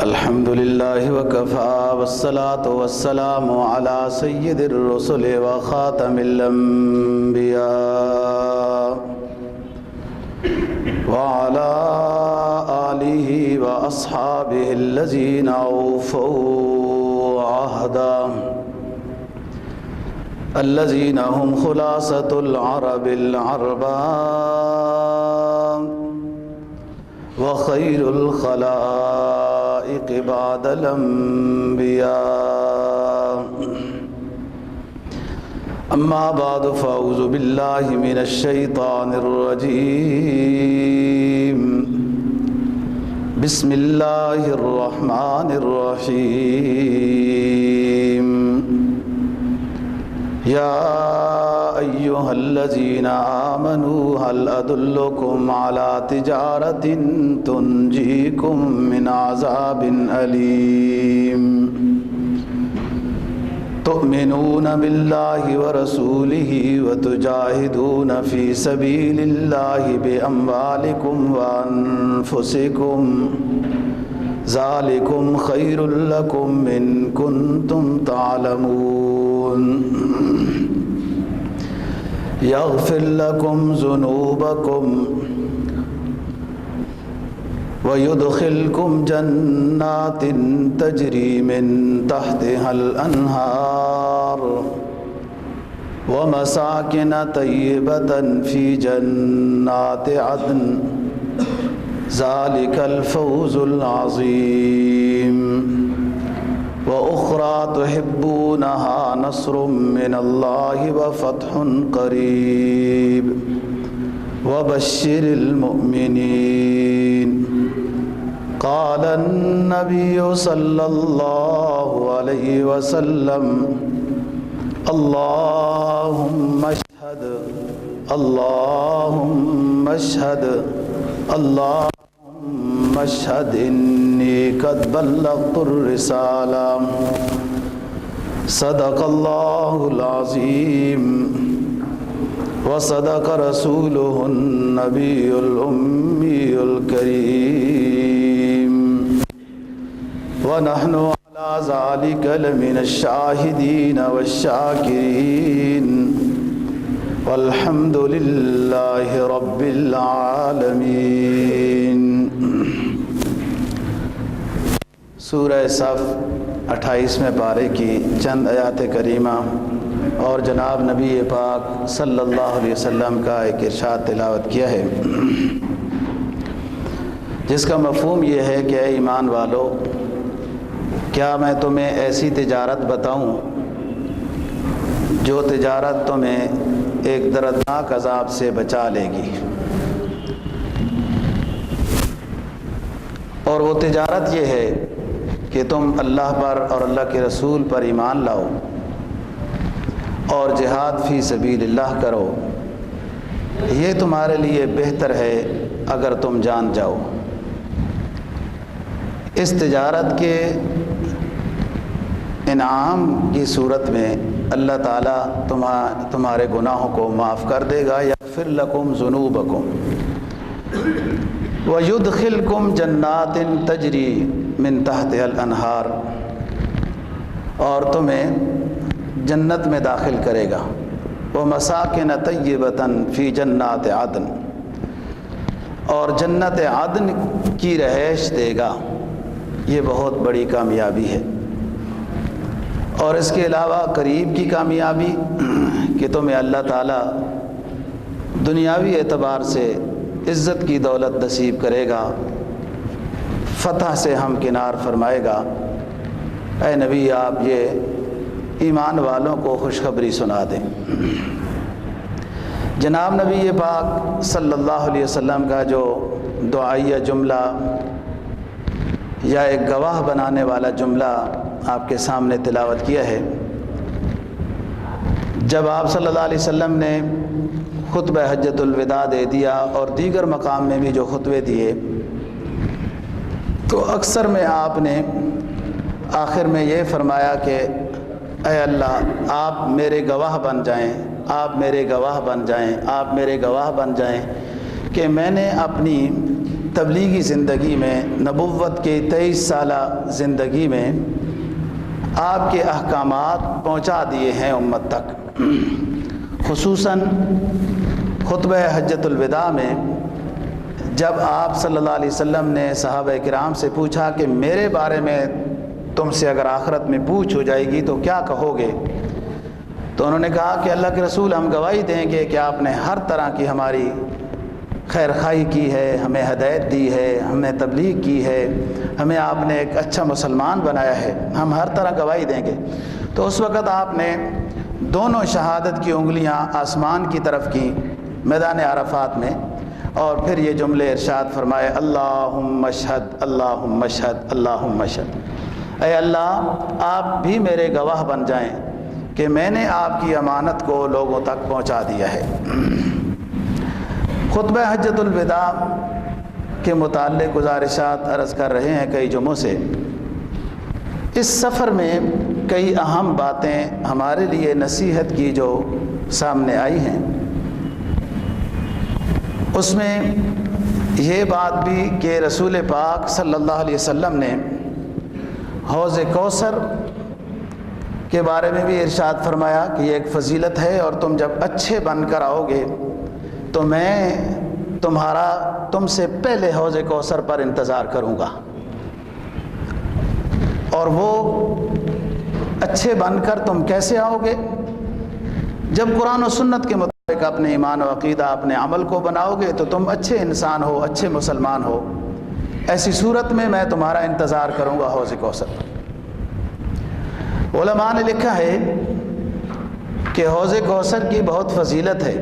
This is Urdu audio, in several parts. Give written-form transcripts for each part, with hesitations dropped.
الحمد لله وكفى والصلاة والسلام على سيد الرسل وخاتم الأنبياء وعلى آله وأصحابه الذين أوفوا عهدا الذين هم خلاصة العرب العرباء وخير الخلائق بعد الأنبياء. أما بعد فأعوذ بالله من الشيطان الرجيم. بسم الله الرحمن الرحيم. يا أيها الذين آمنوا هل أدلكم على تجارة تنجيكم من عذاب أليم تؤمنون بالله ورسوله وتجاهدون في سبيل الله بأموالكم وأنفسكم ذلكم خير لكم إن كنتم تعلمون. يغفر لكم ذنوبكم ويدخلكم جنات تجري من تحتها الأنهار ومساكن طيبة في جنات عدن ذلك الفوز العظيم. وأخرى تحبونها نصر من الله وفتح قريب وبشر المؤمنين. قال النبي صلى الله عليه وسلم اللهم اشهد اللهم اشهد اللهم اشهد إني قد بلغت الرسالة. صدق الله العظيم وصدق رسوله النبي الأمي الكريم ونحن على ذلك لمن الشاهدين والشاكرين والحمد لله رب العالمين. سورہ صف 28ویں پارے کی چند آیات کریمہ اور جناب نبی پاک صلی اللہ علیہ وسلم کا ایک ارشاد تلاوت کیا ہے، جس کا مفہوم یہ ہے کہ اے ایمان والو، کیا میں تمہیں ایسی تجارت بتاؤں جو تجارت تمہیں ایک دردناک عذاب سے بچا لے گی. اور وہ تجارت یہ ہے کہ تم اللہ پر اور اللہ کے رسول پر ایمان لاؤ اور جہاد فی سبیل اللہ کرو. یہ تمہارے لیے بہتر ہے اگر تم جان جاؤ. اس تجارت کے انعام کی صورت میں اللہ تعالیٰ تمہارے گناہوں کو معاف کر دے گا. یغفر لکم ذنوبکم ویدخلکم جنات تجری من تحتها الانہار، اور تمہیں جنت میں داخل کرے گا. ومساکن طیبۃ فی جنات عدن، اور جنت عدن کی رہائش دے گا. یہ بہت بڑی کامیابی ہے. اور اس کے علاوہ قریب کی کامیابی کہ تمہیں اللہ تعالیٰ دنیاوی اعتبار سے عزت کی دولت نصیب کرے گا، فتح سے ہمکنار فرمائے گا. اے نبی، آپ یہ ایمان والوں کو خوشخبری سنا دیں. جناب نبی پاک صلی اللہ علیہ وسلم کا جو دعائیہ جملہ یا ایک گواہ بنانے والا جملہ آپ کے سامنے تلاوت کیا ہے، جب آپ صلی اللہ علیہ وسلم نے خطبہ حجۃ الوداع دے دیا اور دیگر مقام میں بھی جو خطبے دیے، تو اکثر میں آپ نے آخر میں یہ فرمایا کہ اے اللہ، آپ میرے گواہ بن جائیں، آپ میرے گواہ بن جائیں، آپ میرے گواہ بن جائیں کہ میں نے اپنی تبلیغی زندگی میں، نبوت کے 23 سالہ زندگی میں آپ کے احکامات پہنچا دیے ہیں امت تک۔ خصوصاً خطبہ حجۃ الوداع میں جب آپ صلی اللہ علیہ وسلم نے صحابہ کرام سے پوچھا کہ میرے بارے میں تم سے اگر آخرت میں پوچھ ہو جائے گی تو کیا کہو گے، تو انہوں نے کہا کہ اللہ کے رسول ہم گواہی دیں گے کہ آپ نے ہر طرح کی ہماری خیر خواہی کی ہے، ہمیں ہدایت دی ہے، ہمیں تبلیغ کی ہے، ہمیں آپ نے ایک اچھا مسلمان بنایا ہے، ہم ہر طرح گواہی دیں گے۔ تو اس وقت آپ نے دونوں شہادت کی انگلیاں آسمان کی طرف کی میدان عرفات میں، اور پھر یہ جملے ارشاد فرمائے، اللہم اشہد اللہم اشہد اللہم اشہد، اے اللہ آپ بھی میرے گواہ بن جائیں کہ میں نے آپ کی امانت کو لوگوں تک پہنچا دیا ہے۔ خطبہ حجۃ الوداع کے متعلق گزارشات عرض کر رہے ہیں کئی جمعوں سے۔ اس سفر میں کئی اہم باتیں ہمارے لیے نصیحت کی جو سامنے آئی ہیں، اس میں یہ بات بھی کہ رسول پاک صلی اللہ علیہ وسلم نے حوض کوثر کے بارے میں بھی ارشاد فرمایا کہ یہ ایک فضیلت ہے، اور تم جب اچھے بن کر آؤ گے تو میں تم سے پہلے حوض کوثر پر انتظار کروں گا۔ اور وہ اچھے بن کر تم کیسے آؤ گے؟ جب قرآن و سنت کے مطابق اپنے ایمان و عقیدہ اپنے عمل کو بناؤ گے تو تم اچھے انسان ہو، اچھے مسلمان ہو۔ ایسی صورت میں تمہارا انتظار کروں گا حوض کوثر پر۔ علماء نے لکھا ہے کہ حوض کوثر کی بہت فضیلت ہے،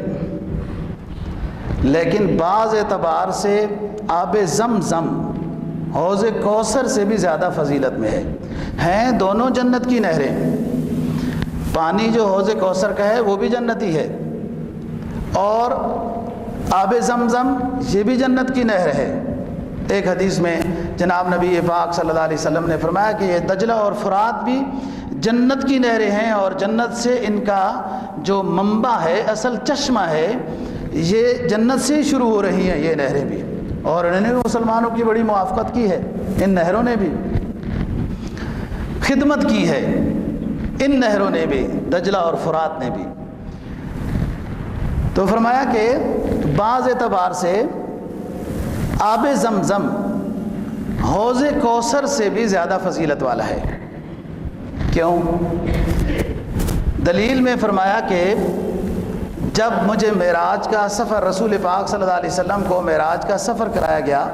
لیکن بعض اعتبار سے آب زمزم حوض کوثر سے بھی زیادہ فضیلت میں ہیں دونوں جنت کی نہریں۔ پانی جو حوض کوثر کا ہے وہ بھی جنتی ہے، اور آب زمزم یہ بھی جنت کی نہر ہے۔ ایک حدیث میں جناب نبی پاک صلی اللہ علیہ وسلم نے فرمایا کہ یہ دجلہ اور فرات بھی جنت کی نہریں ہیں، اور جنت سے ان کا جو منبع ہے، اصل چشمہ ہے، یہ جنت سے ہی شروع ہو رہی ہیں یہ نہریں بھی، اور انہوں نے بھی مسلمانوں کی بڑی موافقت کی ہے، ان نہروں نے بھی خدمت کی ہے، ان نہروں نے بھی، دجلہ اور فرات نے بھی۔ تو فرمایا کہ بعض اعتبار سے آب زمزم حوض کوثر سے بھی زیادہ فضیلت والا ہے۔ کیوں؟ دلیل میں فرمایا کہ جب مجھے معراج کا سفر، رسول پاک صلی اللہ علیہ وسلم کو معراج کا سفر کرایا گیا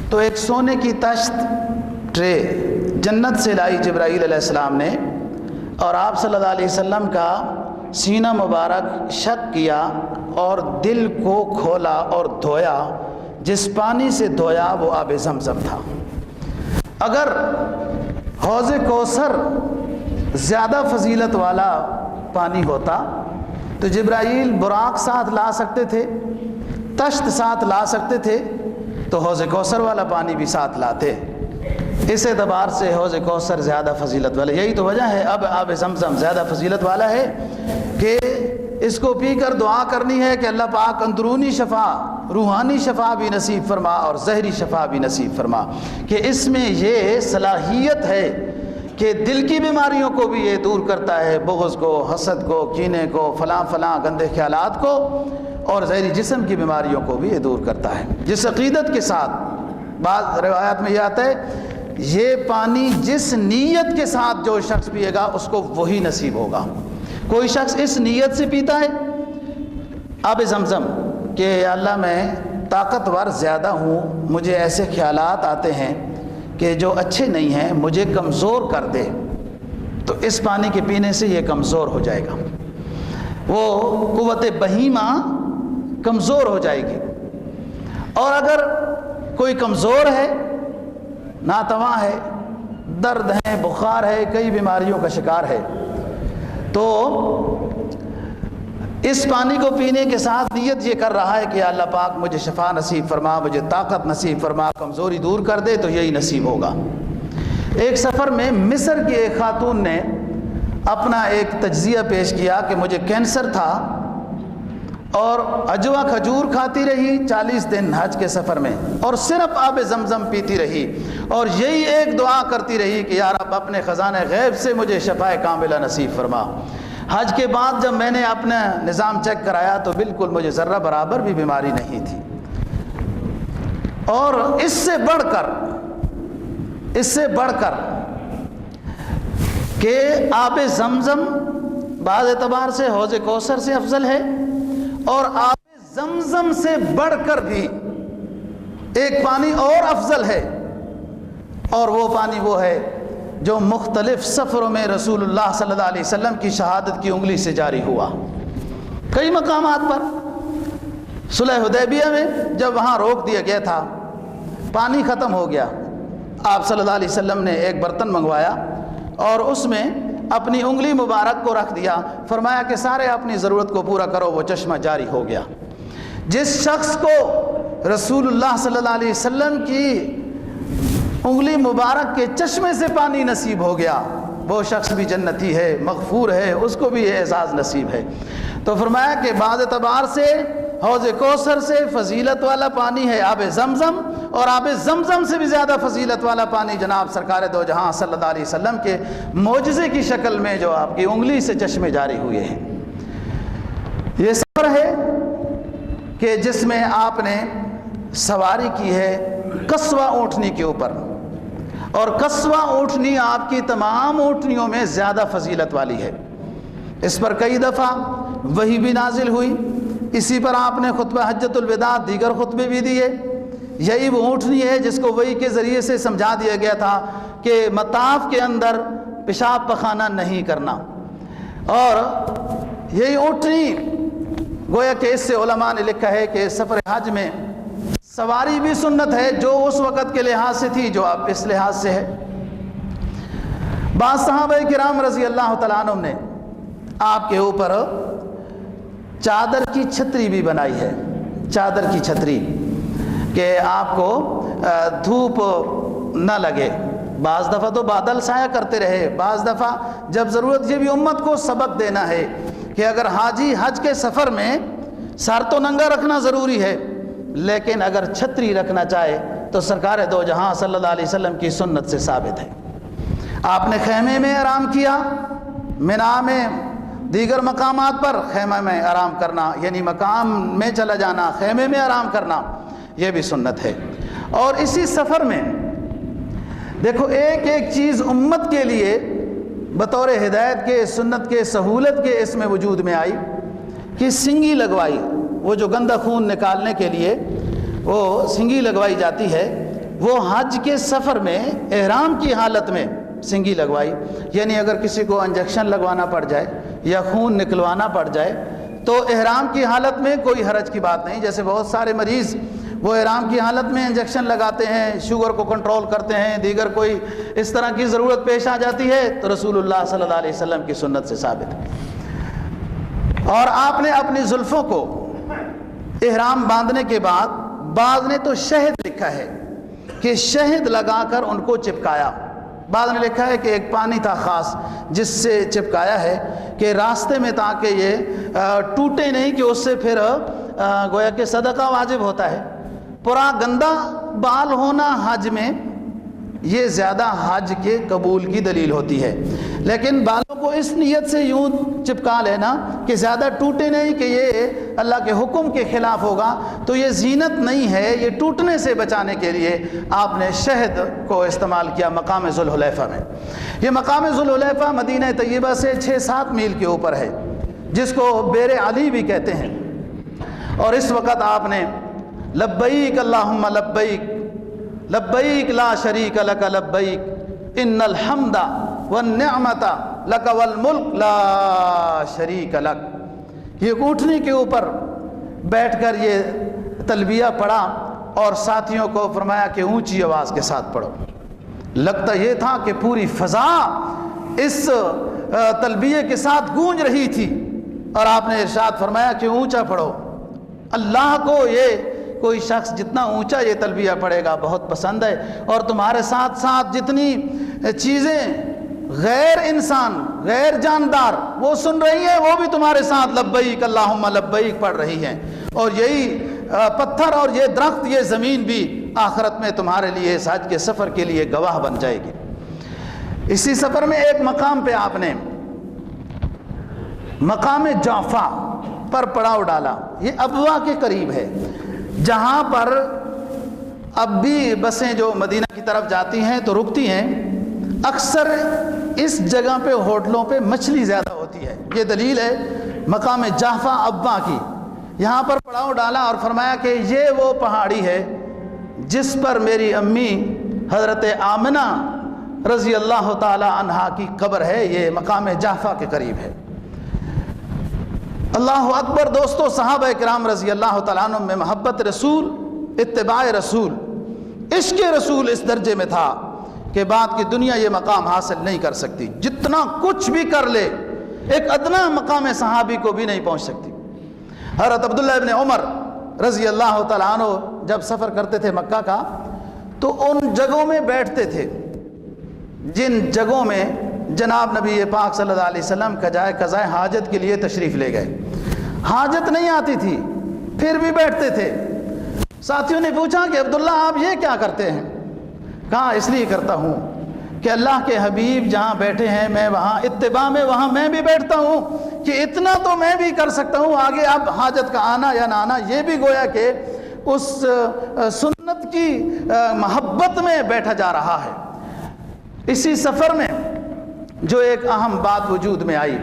تو ایک سونے کی تشت ٹرے جنت سے لائی جبرائیل علیہ السلام نے، اور آپ صلی اللہ علیہ وسلم کا سینہ مبارک شق کیا اور دل کو کھولا اور دھویا، جس پانی سے دھویا وہ آب زمزم تھا۔ اگر حوض کوثر زیادہ فضیلت والا پانی ہوتا تو جبرائیل براق ساتھ لا سکتے تھے، تشت ساتھ لا سکتے تھے، تو حوض کوثر والا پانی بھی ساتھ لاتے۔ اس اعتبار سے حوض کوثر زیادہ فضیلت والا، یہی تو وجہ ہے اب آب زمزم زیادہ فضیلت والا ہے کہ اس کو پی کر دعا کرنی ہے کہ اللہ پاک اندرونی شفا، روحانی شفا بھی نصیب فرما اور ظاہری شفا بھی نصیب فرما، کہ اس میں یہ صلاحیت ہے کہ دل کی بیماریوں کو بھی یہ دور کرتا ہے، بغض کو، حسد کو، کینے کو، فلاں فلاں گندے خیالات کو، اور ظاہری جسم کی بیماریوں کو بھی یہ دور کرتا ہے۔ جس عقیدت کے ساتھ، بعض روایات میں یہ آتا ہے یہ پانی جس نیت کے ساتھ جو شخص پیے گا اس کو وہی نصیب ہوگا۔ کوئی شخص اس نیت سے پیتا ہے آب زمزم کہ یا اللہ میں طاقتور زیادہ ہوں، مجھے ایسے خیالات آتے ہیں کہ جو اچھے نہیں ہیں، مجھے کمزور کر دے، تو اس پانی کے پینے سے یہ کمزور ہو جائے گا، وہ قوت بہیمہ کمزور ہو جائے گی۔ اور اگر کوئی کمزور ہے، ناتواں ہے، درد ہے، بخار ہے، کئی بیماریوں کا شکار ہے، تو اس پانی کو پینے کے ساتھ نیت یہ کر رہا ہے کہ اللہ پاک مجھے شفا نصیب فرما، مجھے طاقت نصیب فرما، کمزوری دور کر دے، تو یہی نصیب ہوگا۔ ایک سفر میں مصر کی ایک خاتون نے اپنا ایک تجزیہ پیش کیا کہ مجھے کینسر تھا اور اجوا کھجور کھاتی رہی 40 دن حج کے سفر میں، اور صرف آب زمزم پیتی رہی، اور یہی ایک دعا کرتی رہی کہ یا رب اپنے خزانہ غیب سے مجھے شفائے کاملہ نصیب فرما۔ حج کے بعد جب میں نے اپنا نظام چیک کرایا تو بالکل مجھے ذرہ برابر بھی بیماری نہیں تھی۔ اور اس سے بڑھ کر کہ آب زمزم بعض اعتبار سے حوض کوثر سے افضل ہے، اور آب زمزم سے بڑھ کر بھی ایک پانی اور افضل ہے، اور وہ پانی وہ ہے جو مختلف سفروں میں رسول اللہ صلی اللہ علیہ وسلم کی شہادت کی انگلی سے جاری ہوا۔ کئی مقامات پر صلح حدیبیہ میں جب وہاں روک دیا گیا تھا، پانی ختم ہو گیا، آپ صلی اللہ علیہ وسلم نے ایک برتن منگوایا اور اس میں اپنی انگلی مبارک کو رکھ دیا، فرمایا کہ سارے اپنی ضرورت کو پورا کرو، وہ چشمہ جاری ہو گیا۔ جس شخص کو رسول اللہ صلی اللہ علیہ وسلم کی انگلی مبارک کے چشمے سے پانی نصیب ہو گیا، وہ شخص بھی جنتی ہے، مغفور ہے، اس کو بھی یہ اعزاز نصیب ہے۔ تو فرمایا کہ بعض اعتبار سے حوض کوثر سے فضیلت والا پانی ہے آب زمزم، اور آب زمزم سے بھی زیادہ فضیلت والا پانی جناب سرکار دو جہاں صلی اللہ علیہ وسلم کے معجزے کی شکل میں جو آپ کی انگلی سے چشمے جاری ہوئے ہیں۔ یہ سفر ہے کہ جس میں آپ نے سواری کی ہے قصوہ اونٹنی کے اوپر، اور قصوہ اونٹنی آپ کی تمام اونٹنیوں میں زیادہ فضیلت والی ہے۔ اس پر کئی دفعہ وحی بھی نازل ہوئی، اسی پر آپ نے خطبہ حجۃ الوداع دیگر خطبے بھی دیے۔ یہی وہ اونٹنی ہے جس کو وحی کے ذریعے سے سمجھا دیا گیا تھا کہ مطاف کے اندر پیشاب پخانہ نہیں کرنا، اور یہی اونٹنی گویا کہ اس سے علماء نے لکھا ہے کہ سفر حج میں سواری بھی سنت ہے، جو اس وقت کے لحاظ سے تھی جو اب اس لحاظ سے ہے۔ بعض صحابہ کرام رضی اللہ تعالیٰ عنہ نے آپ کے اوپر چادر کی چھتری بھی بنائی ہے، چادر کی چھتری، کہ آپ کو دھوپ نہ لگے۔ بعض دفعہ تو بادل سایہ کرتے رہے، بعض دفعہ جب ضرورت، یہ بھی امت کو سبق دینا ہے کہ اگر حاجی حج کے سفر میں سر تو ننگا رکھنا ضروری ہے، لیکن اگر چھتری رکھنا چاہے تو سرکار دو جہاں صلی اللہ علیہ وسلم کی سنت سے ثابت ہے۔ آپ نے خیمے میں آرام کیا، منا میں دیگر مقامات پر خیمہ میں آرام کرنا، یعنی مقام میں چلا جانا، خیمے میں آرام کرنا، یہ بھی سنت ہے۔ اور اسی سفر میں دیکھو ایک ایک چیز امت کے لیے بطور ہدایت کے، سنت کے، سہولت کے اس میں وجود میں آئی کہ سنگی لگوائی، وہ جو گندا خون نکالنے کے لیے وہ سنگی لگوائی جاتی ہے، وہ حج کے سفر میں احرام کی حالت میں سنگی لگوائی، یعنی اگر کسی کو انجیکشن لگوانا پڑ جائے یا خون نکلوانا پڑ جائے تو احرام کی حالت میں کوئی حرج کی بات نہیں۔ جیسے بہت سارے مریض وہ احرام کی حالت میں انجیکشن لگاتے ہیں، شوگر کو کنٹرول کرتے ہیں، دیگر کوئی اس طرح کی ضرورت پیش آ جاتی ہے تو رسول اللہ صلی اللہ علیہ وسلم کی سنت سے ثابت ہے۔ اور آپ نے اپنی زلفوں کو احرام باندھنے کے بعد، بعض نے تو شہد لکھا ہے کہ شہد لگا کر ان کو چپکایا، بعض نے لکھا ہے کہ ایک پانی تھا خاص جس سے چپکایا ہے کہ راستے میں تاکہ یہ ٹوٹے نہیں، کہ اس سے پھر گویا کہ صدقہ واجب ہوتا ہے۔ پورا گندا بال ہونا حج میں یہ زیادہ حج کے قبول کی دلیل ہوتی ہے، لیکن بالوں کو اس نیت سے یوں چپکا لینا کہ زیادہ ٹوٹے نہیں، کہ یہ اللہ کے حکم کے خلاف ہوگا، تو یہ زینت نہیں ہے، یہ ٹوٹنے سے بچانے کے لیے آپ نے شہد کو استعمال کیا مقام ذوالحلیفہ میں۔ یہ مقام ذوالحلیفہ مدینہ طیبہ سے 6-7 میل کے اوپر ہے، جس کو بیر علی بھی کہتے ہیں۔ اور اس وقت آپ نے لبیک اللہم لبیک لبیک لا شریک لک لبیک ان الحمد والنعمت لک والملک لا شریک لک، یہ اونٹنی کے اوپر بیٹھ کر یہ تلبیہ پڑھا اور ساتھیوں کو فرمایا کہ اونچی آواز کے ساتھ پڑھو۔ لگتا یہ تھا کہ پوری فضا اس تلبیہ کے ساتھ گونج رہی تھی، اور آپ نے ارشاد فرمایا کہ اونچا پڑھو۔ اللہ کو یہ کوئی شخص جتنا اونچا یہ تلبیہ پڑھے گا بہت پسند ہے، اور تمہارے ساتھ ساتھ جتنی چیزیں غیر انسان غیر جاندار وہ سن رہی ہیں، وہ بھی تمہارے ساتھ لبیک اللہم لبیک پڑھ رہی ہیں، اور یہی پتھر اور یہ درخت، یہ زمین بھی آخرت میں تمہارے لیے اس حج کے سفر کے لیے گواہ بن جائے گی۔ اسی سفر میں ایک مقام پہ آپ نے مقام جعفہ پر پڑاؤ ڈالا، یہ ابوا کے قریب ہے، جہاں پر اب بھی بسیں جو مدینہ کی طرف جاتی ہیں تو رکتی ہیں۔ اکثر اس جگہ پہ ہوٹلوں پہ مچھلی زیادہ ہوتی ہے، یہ دلیل ہے مقام جعفہ ابوا کی۔ یہاں پر پڑاؤ ڈالا اور فرمایا کہ یہ وہ پہاڑی ہے جس پر میری امی حضرت آمنہ رضی اللہ تعالی عنہا کی قبر ہے، یہ مقام جعفہ کے قریب ہے۔ اللہ اکبر دوستو، صحابہ کرام رضی اللہ تعالیٰ عنہ میں محبت رسول، اتباع رسول، عشق رسول اس درجے میں تھا کہ بعد کی دنیا یہ مقام حاصل نہیں کر سکتی، جتنا کچھ بھی کر لے ایک ادنا مقام صحابی کو بھی نہیں پہنچ سکتی۔ حضرت عبداللہ ابن عمر رضی اللہ تعالیٰ عنہ جب سفر کرتے تھے مکہ کا تو ان جگہوں میں بیٹھتے تھے جن جگہوں میں جناب نبی پاک صلی اللہ علیہ وسلم قضائے حاجت کے لیے تشریف لے گئے، حاجت نہیں آتی تھی پھر بھی بیٹھتے تھے۔ ساتھیوں نے پوچھا کہ عبداللہ آپ یہ کیا کرتے ہیں؟ کہا اس لیے کرتا ہوں کہ اللہ کے حبیب جہاں بیٹھے ہیں میں وہاں اتباع میں وہاں میں بھی بیٹھتا ہوں، کہ اتنا تو میں بھی کر سکتا ہوں، آگے اب حاجت کا آنا یا نہ آنا یہ بھی گویا کہ اس سنت کی محبت میں بیٹھا جا رہا ہے۔ اسی سفر میں جو ایک اہم بات وجود میں آئی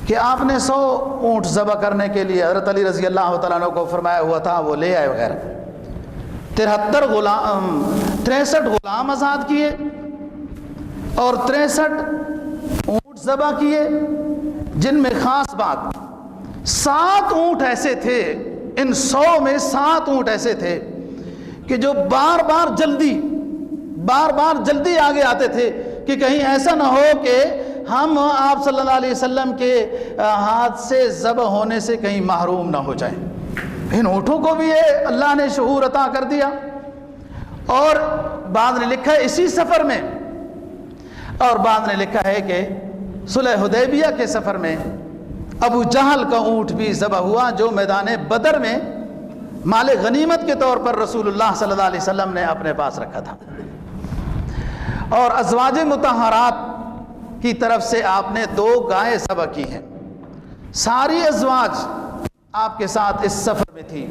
کہ آپ نے 100 اونٹ ذبح کرنے کے لیے حضرت علی رضی اللہ تعالیٰ عنہ کو فرمایا ہوا تھا، وہ لے آئے وغیرہ۔ 63 غلام آزاد کیے اور 63 اونٹ ذبح کیے، جن میں خاص بات 7 اونٹ ایسے تھے، ان 100 میں 7 اونٹ ایسے تھے کہ جو بار بار جلدی آگے آتے تھے کہ کہیں ایسا نہ ہو کہ ہم آپ صلی اللہ علیہ وسلم کے ہاتھ سے ذبح ہونے سے کہیں محروم نہ ہو جائیں۔ ان اونٹوں کو بھی یہ اللہ نے شعور عطا کر دیا۔ اور بعد نے لکھا ہے اسی سفر میں، اور بعد نے لکھا ہے کہ صلح حدیبیہ کے سفر میں ابو جہل کا اونٹ بھی ذبح ہوا، جو میدان بدر میں مال غنیمت کے طور پر رسول اللہ صلی اللہ علیہ وسلم نے اپنے پاس رکھا تھا۔ اور ازواج مطہرات کی طرف سے آپ نے 2 گائیں ذبح کی ہیں۔ ساری ازواج آپ کے ساتھ اس سفر میں تھی۔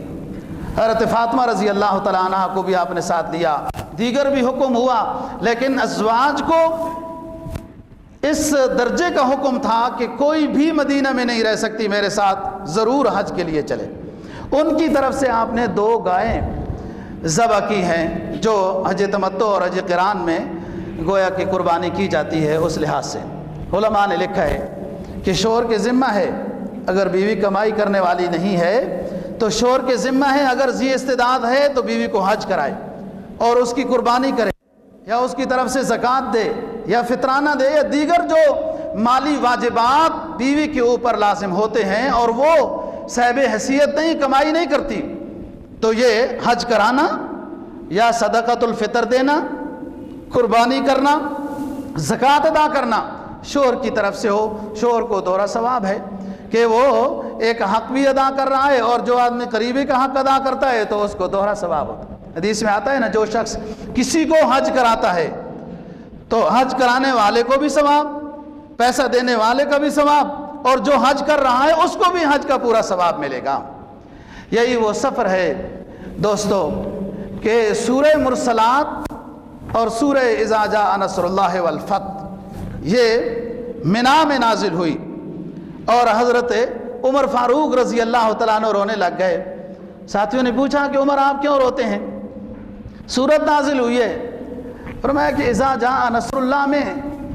حضرت فاطمہ رضی اللہ تعالیٰ عنہ کو بھی آپ نے ساتھ لیا، دیگر بھی حکم ہوا، لیکن ازواج کو اس درجے کا حکم تھا کہ کوئی بھی مدینہ میں نہیں رہ سکتی، میرے ساتھ ضرور حج کے لیے چلے۔ ان کی طرف سے آپ نے 2 گائیں ذبح کی ہیں، جو حج تمتع اور حج قران میں گویا کہ قربانی کی جاتی ہے۔ اس لحاظ سے علماء نے لکھا ہے کہ شوہر کے ذمہ ہے، اگر بیوی کمائی کرنے والی نہیں ہے تو شوہر کے ذمہ ہے، اگر ذی استعداد ہے تو بیوی کو حج کرائے اور اس کی قربانی کرے، یا اس کی طرف سے زکوٰۃ دے یا فطرانہ دے، یا دیگر جو مالی واجبات بیوی کے اوپر لازم ہوتے ہیں، اور وہ صاحب حیثیت نہیں، کمائی نہیں کرتی، تو یہ حج کرانا یا صدقۃ الفطر دینا، قربانی کرنا، زکوٰۃ ادا کرنا شوہر کی طرف سے ہو، شوہر کو دوہرا ثواب ہے کہ وہ ایک حق بھی ادا کر رہا ہے، اور جو آدمی قریبی کا حق ادا کرتا ہے تو اس کو دوہرا ثواب ہوتا ہے۔ حدیث میں آتا ہے نا، جو شخص کسی کو حج کراتا ہے تو حج کرانے والے کو بھی ثواب، پیسہ دینے والے کا بھی ثواب، اور جو حج کر رہا ہے اس کو بھی حج کا پورا ثواب ملے گا۔ یہی وہ سفر ہے دوستو کہ سورہ مرسلات اور سورہ اذا جاء نصر اللہ والفتح یہ منی میں نازل ہوئی، اور حضرت عمر فاروق رضی اللہ تعالیٰ عنہ رونے لگ گئے۔ ساتھیوں نے پوچھا کہ عمر آپ کیوں روتے ہیں؟ سورت نازل ہوئی ہے، فرمایا کہ اذا جاء نصر اللہ میں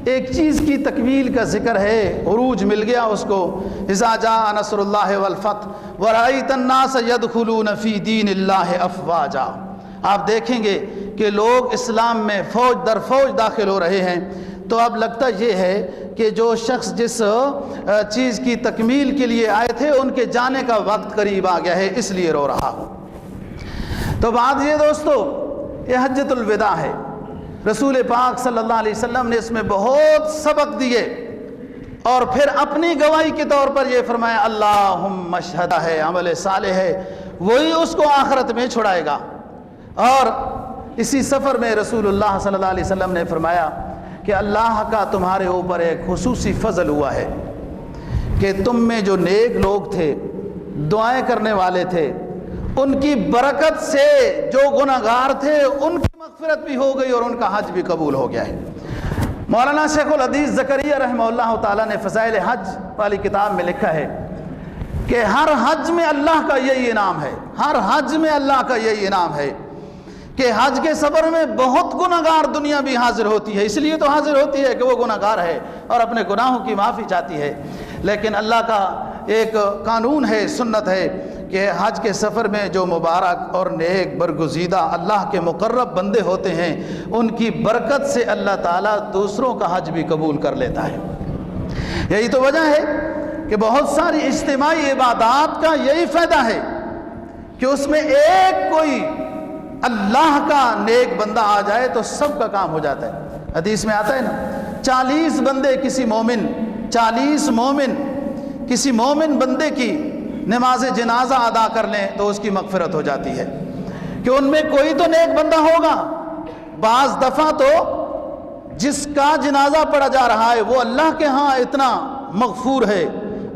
ایک چیز کی تکمیل کا ذکر ہے، عروج مل گیا اس کو۔ اذا جاء نصر اللہ والفتح ورأیت الناس يدخلون فی دین اللہ افواجا، آپ دیکھیں گے کہ لوگ اسلام میں فوج در فوج داخل ہو رہے ہیں۔ تو اب لگتا یہ ہے کہ جو شخص جس چیز کی تکمیل کے لیے آئے تھے ان کے جانے کا وقت قریب آ گیا ہے، اس لیے رو رہا ہوں۔ تو بات یہ دوستو، یہ حجۃ الوداع ہے، رسول پاک صلی اللہ علیہ وسلم نے اس میں بہت سبق دیے، اور پھر اپنی گواہی کے طور پر یہ فرمایا اللہم اشہد ہے، عمل صالح ہے، وہی اس کو آخرت میں چھڑائے گا۔ اور اسی سفر میں رسول اللہ صلی اللہ علیہ وسلم نے فرمایا کہ اللہ کا تمہارے اوپر ایک خصوصی فضل ہوا ہے کہ تم میں جو نیک لوگ تھے، دعائیں کرنے والے تھے، ان کی برکت سے جو گناہگار تھے ان کی مغفرت بھی ہو گئی اور ان کا حج بھی قبول ہو گیا ہے۔ مولانا شیخ الحدیث زکریا رحمہ اللہ تعالیٰ نے فضائل حج والی کتاب میں لکھا ہے کہ ہر حج میں اللہ کا یہی انعام ہے، ہر حج میں اللہ کا یہی انعام ہے کہ حج کے سفر میں بہت گناہگار دنیا بھی حاضر ہوتی ہے، اس لیے تو حاضر ہوتی ہے کہ وہ گناہگار ہے اور اپنے گناہوں کی معافی چاہتی ہے، لیکن اللہ کا ایک قانون ہے، سنت ہے کہ حج کے سفر میں جو مبارک اور نیک برگزیدہ اللہ کے مقرب بندے ہوتے ہیں ان کی برکت سے اللہ تعالیٰ دوسروں کا حج بھی قبول کر لیتا ہے۔ یہی تو وجہ ہے کہ بہت ساری اجتماعی عبادات کا یہی فائدہ ہے کہ اس میں ایک کوئی اللہ کا نیک بندہ آ جائے تو سب کا کام ہو جاتا ہے۔ حدیث میں آتا ہے نا، 40 بندے کسی مومن، 40 مومن کسی مومن بندے کی نماز جنازہ ادا کر لیں تو اس کی مغفرت ہو جاتی ہے، کہ ان میں کوئی تو نیک بندہ ہوگا۔ بعض دفعہ تو جس کا جنازہ پڑھا جا رہا ہے وہ اللہ کے ہاں اتنا مغفور ہے،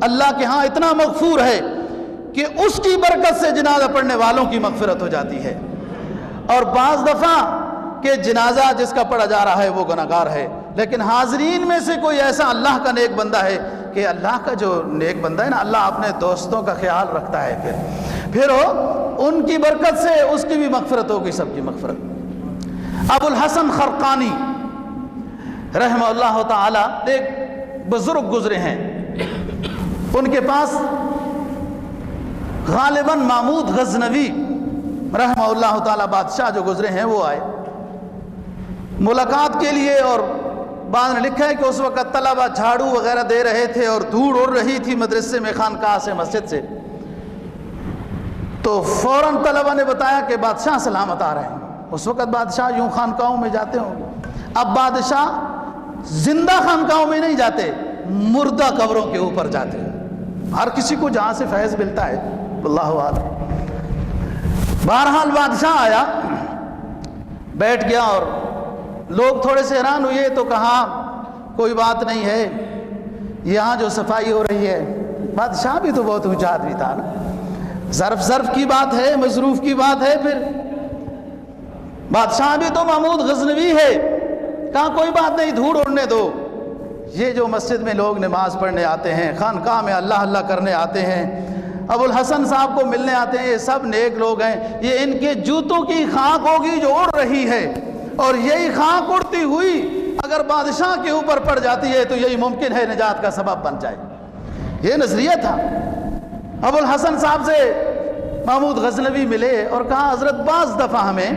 اللہ کے ہاں اتنا مغفور ہے کہ اس کی برکت سے جنازہ پڑھنے والوں کی مغفرت ہو جاتی ہے، اور بعض دفعہ کہ جنازہ جس کا پڑھا جا رہا ہے وہ گناہگار ہے، لیکن حاضرین میں سے کوئی ایسا اللہ کا نیک بندہ ہے کہ اللہ کا جو نیک بندہ ہے نا، اللہ اپنے دوستوں کا خیال رکھتا ہے، پھر ان کی برکت سے اس کی بھی مغفرت ہوگی، سب کی مغفرت۔ ابو الحسن خرقانی رحمہ اللہ تعالی ایک بزرگ گزرے ہیں، ان کے پاس غالباً محمود غزنوی رحمہ اللہ تعالی بادشاہ جو گزرے ہیں وہ آئے ملاقات کے لیے، اور بعد نے لکھا ہے کہ اس وقت طلبہ جھاڑو وغیرہ دے رہے تھے اور دھوڑ اڑ رہی تھی مدرسے میں، خانقاہ سے، مسجد سے، تو فوراً طلبہ نے بتایا کہ بادشاہ سلامت آ رہے ہیں۔ اس وقت بادشاہ یوں خانقاہوں میں جاتے ہوں، اب بادشاہ زندہ خانقاہوں میں نہیں جاتے، مردہ قبروں کے اوپر جاتے ہیں، ہر کسی کو جہاں سے فیض ملتا ہے، اللہ اعلم۔ بہرحال بادشاہ آیا، بیٹھ گیا، اور لوگ تھوڑے سے حیران ہوئے تو کہا کوئی بات نہیں ہے، یہاں جو صفائی ہو رہی ہے، بادشاہ بھی تو بہت اونچا آدمی تھا نا، ظرف کی بات ہے، مصروف کی بات ہے، پھر بادشاہ بھی تو محمود غزنوی ہے، کہا کوئی بات نہیں، دھوڑ اڑنے دو، یہ جو مسجد میں لوگ نماز پڑھنے آتے ہیں، خانقاہ میں اللہ اللہ کرنے آتے ہیں، ابو الحسن صاحب کو ملنے آتے ہیں، یہ سب نیک لوگ ہیں، یہ ان کے جوتوں کی خاک ہوگی جو اڑ رہی ہے، اور یہی خاک اڑتی ہوئی اگر بادشاہ کے اوپر پڑ جاتی ہے تو یہی ممکن ہے نجات کا سبب بن جائے۔ یہ نظریہ تھا۔ ابو الحسن صاحب سے محمود غزنوی ملے اور کہا حضرت بعض دفعہ ہمیں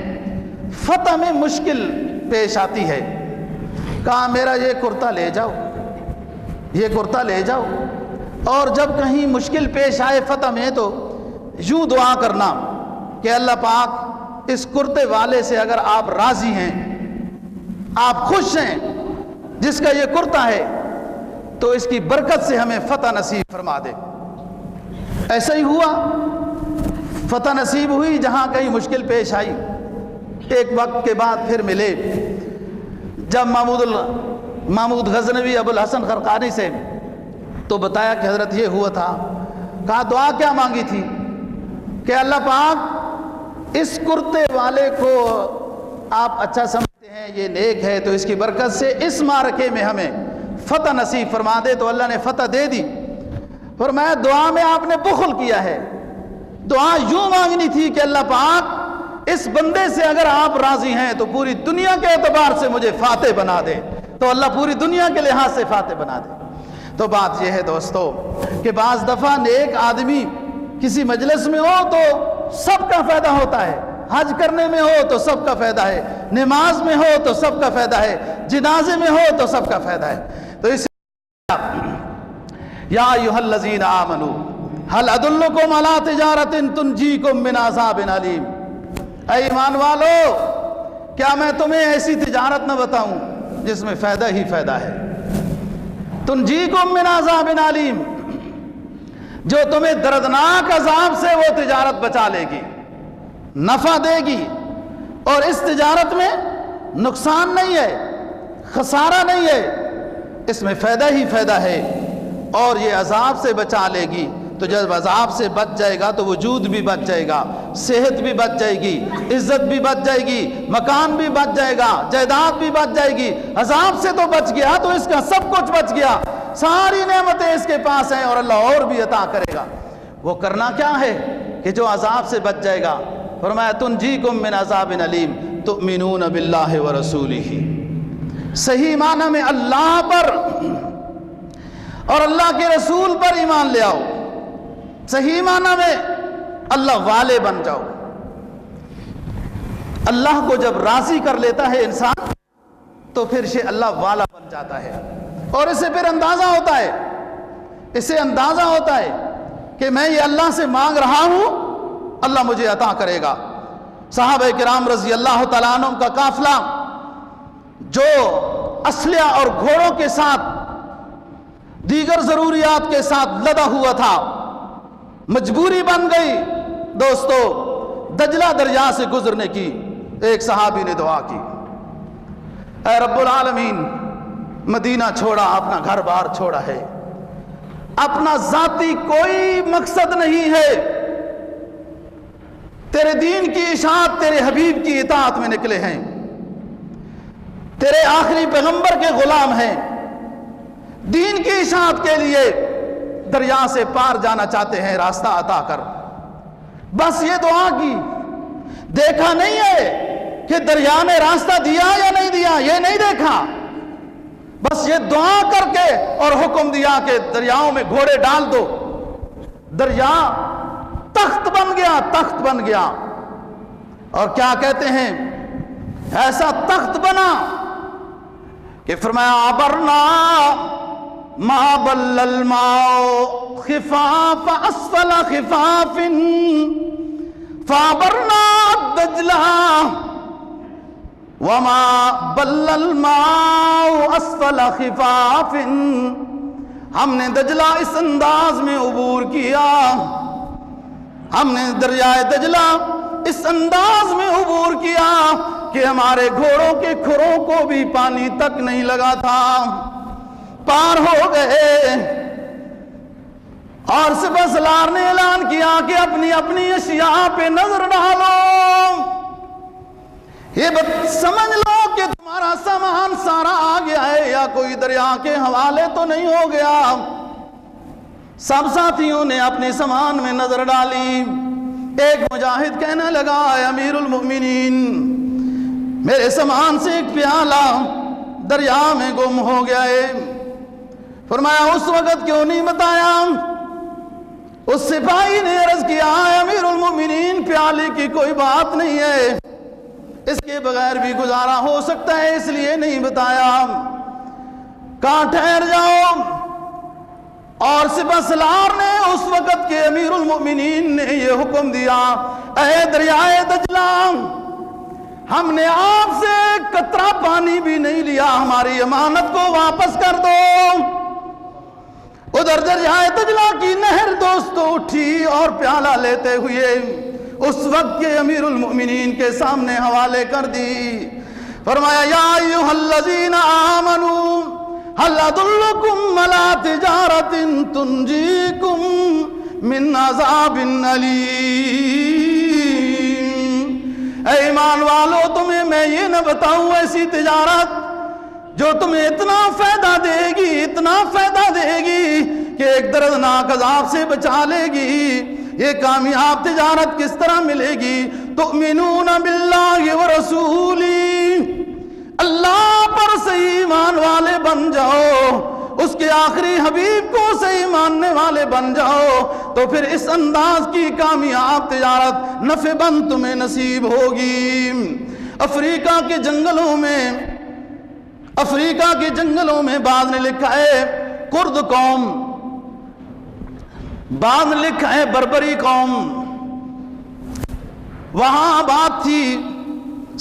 فتح میں مشکل پیش آتی ہے، کہا میرا یہ کرتا لے جاؤ، یہ کرتا لے جاؤ، اور جب کہیں مشکل پیش آئے فتح میں تو یوں دعا کرنا کہ اللہ پاک اس کرتے والے سے اگر آپ راضی ہیں، آپ خوش ہیں، جس کا یہ کرتا ہے، تو اس کی برکت سے ہمیں فتح نصیب فرما دے۔ ایسا ہی ہوا، فتح نصیب ہوئی جہاں کہیں مشکل پیش آئی۔ ایک وقت کے بعد پھر ملے، جب محمود غزنوی ابو الحسن خرقانی سے تو بتایا کہ حضرت یہ ہوا تھا، کہا دعا کیا مانگی تھی؟ کہ اللہ پاک اس کرتے والے کو آپ اچھا سمجھتے ہیں، یہ نیک ہے، تو اس کی برکت سے اس معرکے میں ہمیں فتح نصیب فرما دے۔ تو اللہ نے فتح دے دی۔ فرمایا دعا میں آپ نے بخل کیا ہے، دعا یوں مانگنی تھی کہ اللہ پاک اس بندے سے اگر آپ راضی ہیں تو پوری دنیا کے اعتبار سے مجھے فاتح بنا دے، تو اللہ پوری دنیا کے لحاظ سے فاتح بنا دے۔ تو بات یہ ہے دوستو کہ بعض دفعہ نیک آدمی کسی مجلس میں ہو تو سب کا فائدہ ہوتا ہے، حج کرنے میں ہو تو سب کا فائدہ ہے، نماز میں ہو تو سب کا فائدہ ہے، جنازے میں ہو تو سب کا فائدہ ہے۔ تو اس یا ایھا الذین آمنوا هل ادلکم علی تجارۃ تنجیکم من عذاب علیم، اے ایمان والو کیا میں تمہیں ایسی تجارت نہ بتاؤں جس میں فائدہ ہی فائدہ ہے، تنجیکم من عذاب علیم، جو تمہیں دردناک عذاب سے وہ تجارت بچا لے گی، نفع دے گی، اور اس تجارت میں نقصان نہیں ہے، خسارہ نہیں ہے، اس میں فائدہ ہی فائدہ ہے، اور یہ عذاب سے بچا لے گی۔ تو جب عذاب سے بچ جائے گا تو وجود بھی بچ جائے گا، صحت بھی بچ جائے گی، عزت بھی بچ جائے گی، مکان بھی بچ جائے گا، جائیداد بھی بچ جائے گی۔ عذاب سے تو بچ گیا تو اس کا سب کچھ بچ گیا، ساری نعمتیں اس کے پاس ہیں، اور اللہ اور بھی عطا کرے گا۔ وہ کرنا کیا ہے کہ جو عذاب سے بچ جائے گا، فرمایا تنجیکم من عذاب علیم تؤمنون باللہ ورسولہ، صحیح معنی میں اللہ پر اور اللہ کے رسول پر ایمان لے آؤ، صحیح معنی میں اللہ والے بن جاؤ۔ اللہ کو جب راضی کر لیتا ہے انسان تو پھر سے اللہ والا بن جاتا ہے، اور اسے پھر اندازہ ہوتا ہے، اسے اندازہ ہوتا ہے کہ میں یہ اللہ سے مانگ رہا ہوں، اللہ مجھے عطا کرے گا۔ صحابہ کرام رضی اللہ تعالیٰ عنہم کا قافلہ جو اسلحہ اور گھوڑوں کے ساتھ دیگر ضروریات کے ساتھ لدا ہوا تھا، مجبوری بن گئی دوستو دجلہ دریا سے گزرنے کی۔ ایک صحابی نے دعا کی، اے رب العالمین، مدینہ چھوڑا، اپنا گھر بار چھوڑا ہے، اپنا ذاتی کوئی مقصد نہیں ہے، تیرے دین کی اشاعت، تیرے حبیب کی اطاعت میں نکلے ہیں، تیرے آخری پیغمبر کے غلام ہیں، دین کی اشاعت کے لیے دریا سے پار جانا چاہتے ہیں، راستہ عطا کر۔ بس یہ دعا کی، دیکھا نہیں ہے کہ دریا میں راستہ دیا یا نہیں دیا، یہ نہیں دیکھا، بس یہ دعا کر کے اور حکم دیا کہ دریاؤں میں گھوڑے ڈال دو۔ دریا تخت بن گیا، تخت بن گیا، اور کیا کہتے ہیں، ایسا تخت بنا کہ فرمایا عبرنا ما بل الماء خفاف اسفل خفاف فعبرنا الدجلہ وما بل الماء اسفل خفاف، ہم نے دجلہ اس انداز میں عبور کیا، ہم نے دریائے دجلہ اس انداز میں عبور کیا کہ ہمارے گھوڑوں کے کھروں کو بھی پانی تک نہیں لگا تھا، پار ہو گئے۔ اور سپہ سالار نے اعلان کیا کہ اپنی اپنی اشیاء پہ نظر ڈالو، یہ سمجھ لو کہ تمہارا سامان سارا آ گیا ہے، یا کوئی دریا کے حوالے تو نہیں ہو گیا۔ سب ساتھیوں نے اپنے سامان میں نظر ڈالی۔ ایک مجاہد کہنے لگا، اے امیر المؤمنین، میرے سامان سے ایک پیالہ دریا میں گم ہو گیا ہے۔ فرمایا اس وقت کیوں نہیں بتایا؟ اس سپاہی نے عرض کیا، اے امیر المؤمنین، پیالے کی کوئی بات نہیں ہے، اس کے بغیر بھی گزارا ہو سکتا ہے، اس لیے نہیں بتایا۔ کہاں ٹھہر جاؤ۔ اور سپہ سالار نے اس وقت کے امیر المؤمنین نے یہ حکم دیا، اے دریائے دجلہ، ہم نے آپ سے قطرہ پانی بھی نہیں لیا، ہماری امانت کو واپس کر دو۔ ادھر دریائے دجلہ کی نہر دوستو اٹھی اور پیالہ لیتے ہوئے اس وقت کے امیر المؤمنین کے سامنے حوالے کر دی۔ فرمایا، یا ایھا الذین آمنوا هل ادلکم علی تجارۃ تنجیکم من عذاب علیم۔ اے ایمان والو، تمہیں میں یہ نہ بتاؤں ایسی تجارت جو تمہیں اتنا فائدہ دے گی، اتنا فائدہ دے گی کہ ایک دردناک عذاب سے بچا لے گی؟ یہ کامیاب تجارت کس طرح ملے گی؟ تؤمنون باللہ ورسولہ، اللہ پر صحیح ایمان والے بن جاؤ، اس کے آخری حبیب کو صحیح ماننے والے بن جاؤ، تو پھر اس انداز کی کامیاب تجارت نفع بند تمہیں نصیب ہوگی۔ افریقہ کے جنگلوں میں بعض نے لکھا ہے کرد قوم، بعض نے لکھا ہے بربری قوم، وہاں آباد تھی۔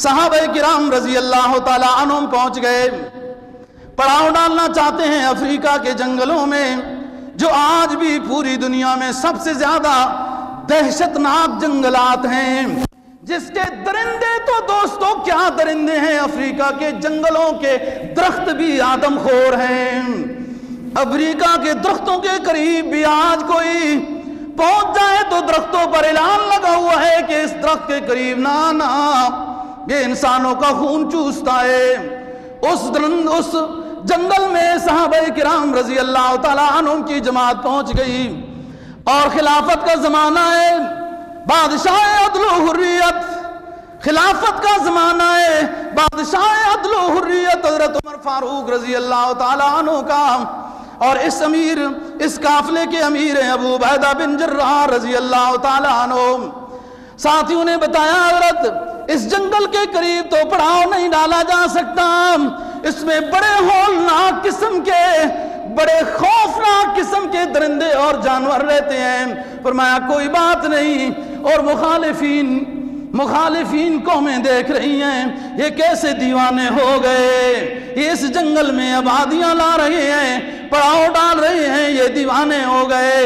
صحابہ کرام رضی اللہ تعالی عنہم پہنچ گئے، پڑاؤ ڈالنا چاہتے ہیں افریقہ کے جنگلوں میں، جو آج بھی پوری دنیا میں سب سے زیادہ دہشتناک جنگلات ہیں، جس کے درندے تو دوستو کیا درندے ہیں، افریقہ کے جنگلوں کے درخت بھی آدم خور ہیں۔ افریقہ کے درختوں کے قریب بھی آج کوئی پہنچ جائے تو درختوں پر اعلان لگا ہوا ہے کہ اس درخت کے قریب نہ آنا، یہ انسانوں کا خون چوستا ہے۔ اس جنگل میں صحابہ کرام رضی اللہ تعالیٰ عنہم کی جماعت پہنچ گئی، اور خلافت کا زمانہ ہے، بادشاہ عدل و حریت، خلافت کا زمانہ ہے، بادشاہ عدل و حریت حضرت عمر فاروق رضی اللہ تعالیٰ عنہ کا، اور اس قافلے کے امیر ہیں ابو عبیدہ بن جراح رضی اللہ تعالیٰ عنہ۔ ساتھیوں نے بتایا حضرت اس جنگل کے قریب تو پڑاؤ نہیں ڈالا جا سکتا، اس میں بڑے ہولناک قسم کے، بڑے خوفناک قسم کے درندے اور جانور رہتے ہیں۔ فرمایا کوئی بات نہیں، اور مخالفین قومیں دیکھ رہی ہیں یہ کیسے دیوانے ہو گئے، یہ اس جنگل میں آبادیاں لا رہے ہیں، پڑاؤ ڈال رہے ہیں، یہ دیوانے ہو گئے۔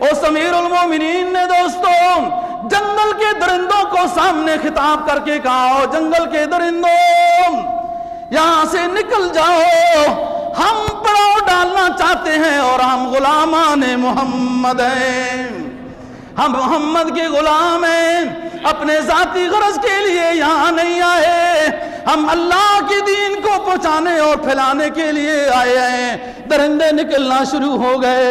اس امیر المومنین نے دوستو جنگل کے درندوں کو سامنے خطاب کر کے کہا، جنگل کے درندوں یہاں سے نکل جاؤ، ہم پڑاؤ ڈالنا چاہتے ہیں اور ہم غلامان محمد ہیں، ہم محمد کے غلام ہیں، اپنے ذاتی غرض کے لیے یہاں نہیں آئے، ہم اللہ کے دین کو پہنچانے اور پھیلانے کے لیے آئے ہیں۔ درندے نکلنا شروع ہو گئے،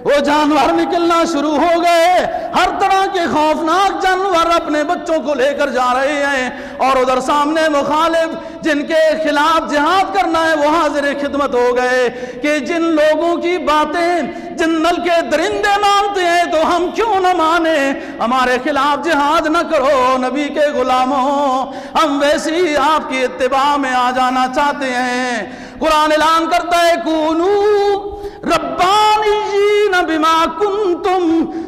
وہ جانور نکلنا شروع ہو گئے، ہر طرح کے خوفناک جانور اپنے بچوں کو لے کر جا رہے ہیں، اور ادھر سامنے مخالف جن کے خلاف جہاد کرنا ہے وہ حاضر خدمت ہو گئے کہ جن لوگوں کی باتیں جنگل کے درندے مانتے ہیں تو ہم کیوں نہ مانے، ہمارے خلاف جہاد نہ کرو نبی کے غلاموں، ہم ویسے ہی آپ کی اتباع میں آ جانا چاہتے ہیں۔ قرآن اعلان کرتا ہے کونو ربانیین بما کنتم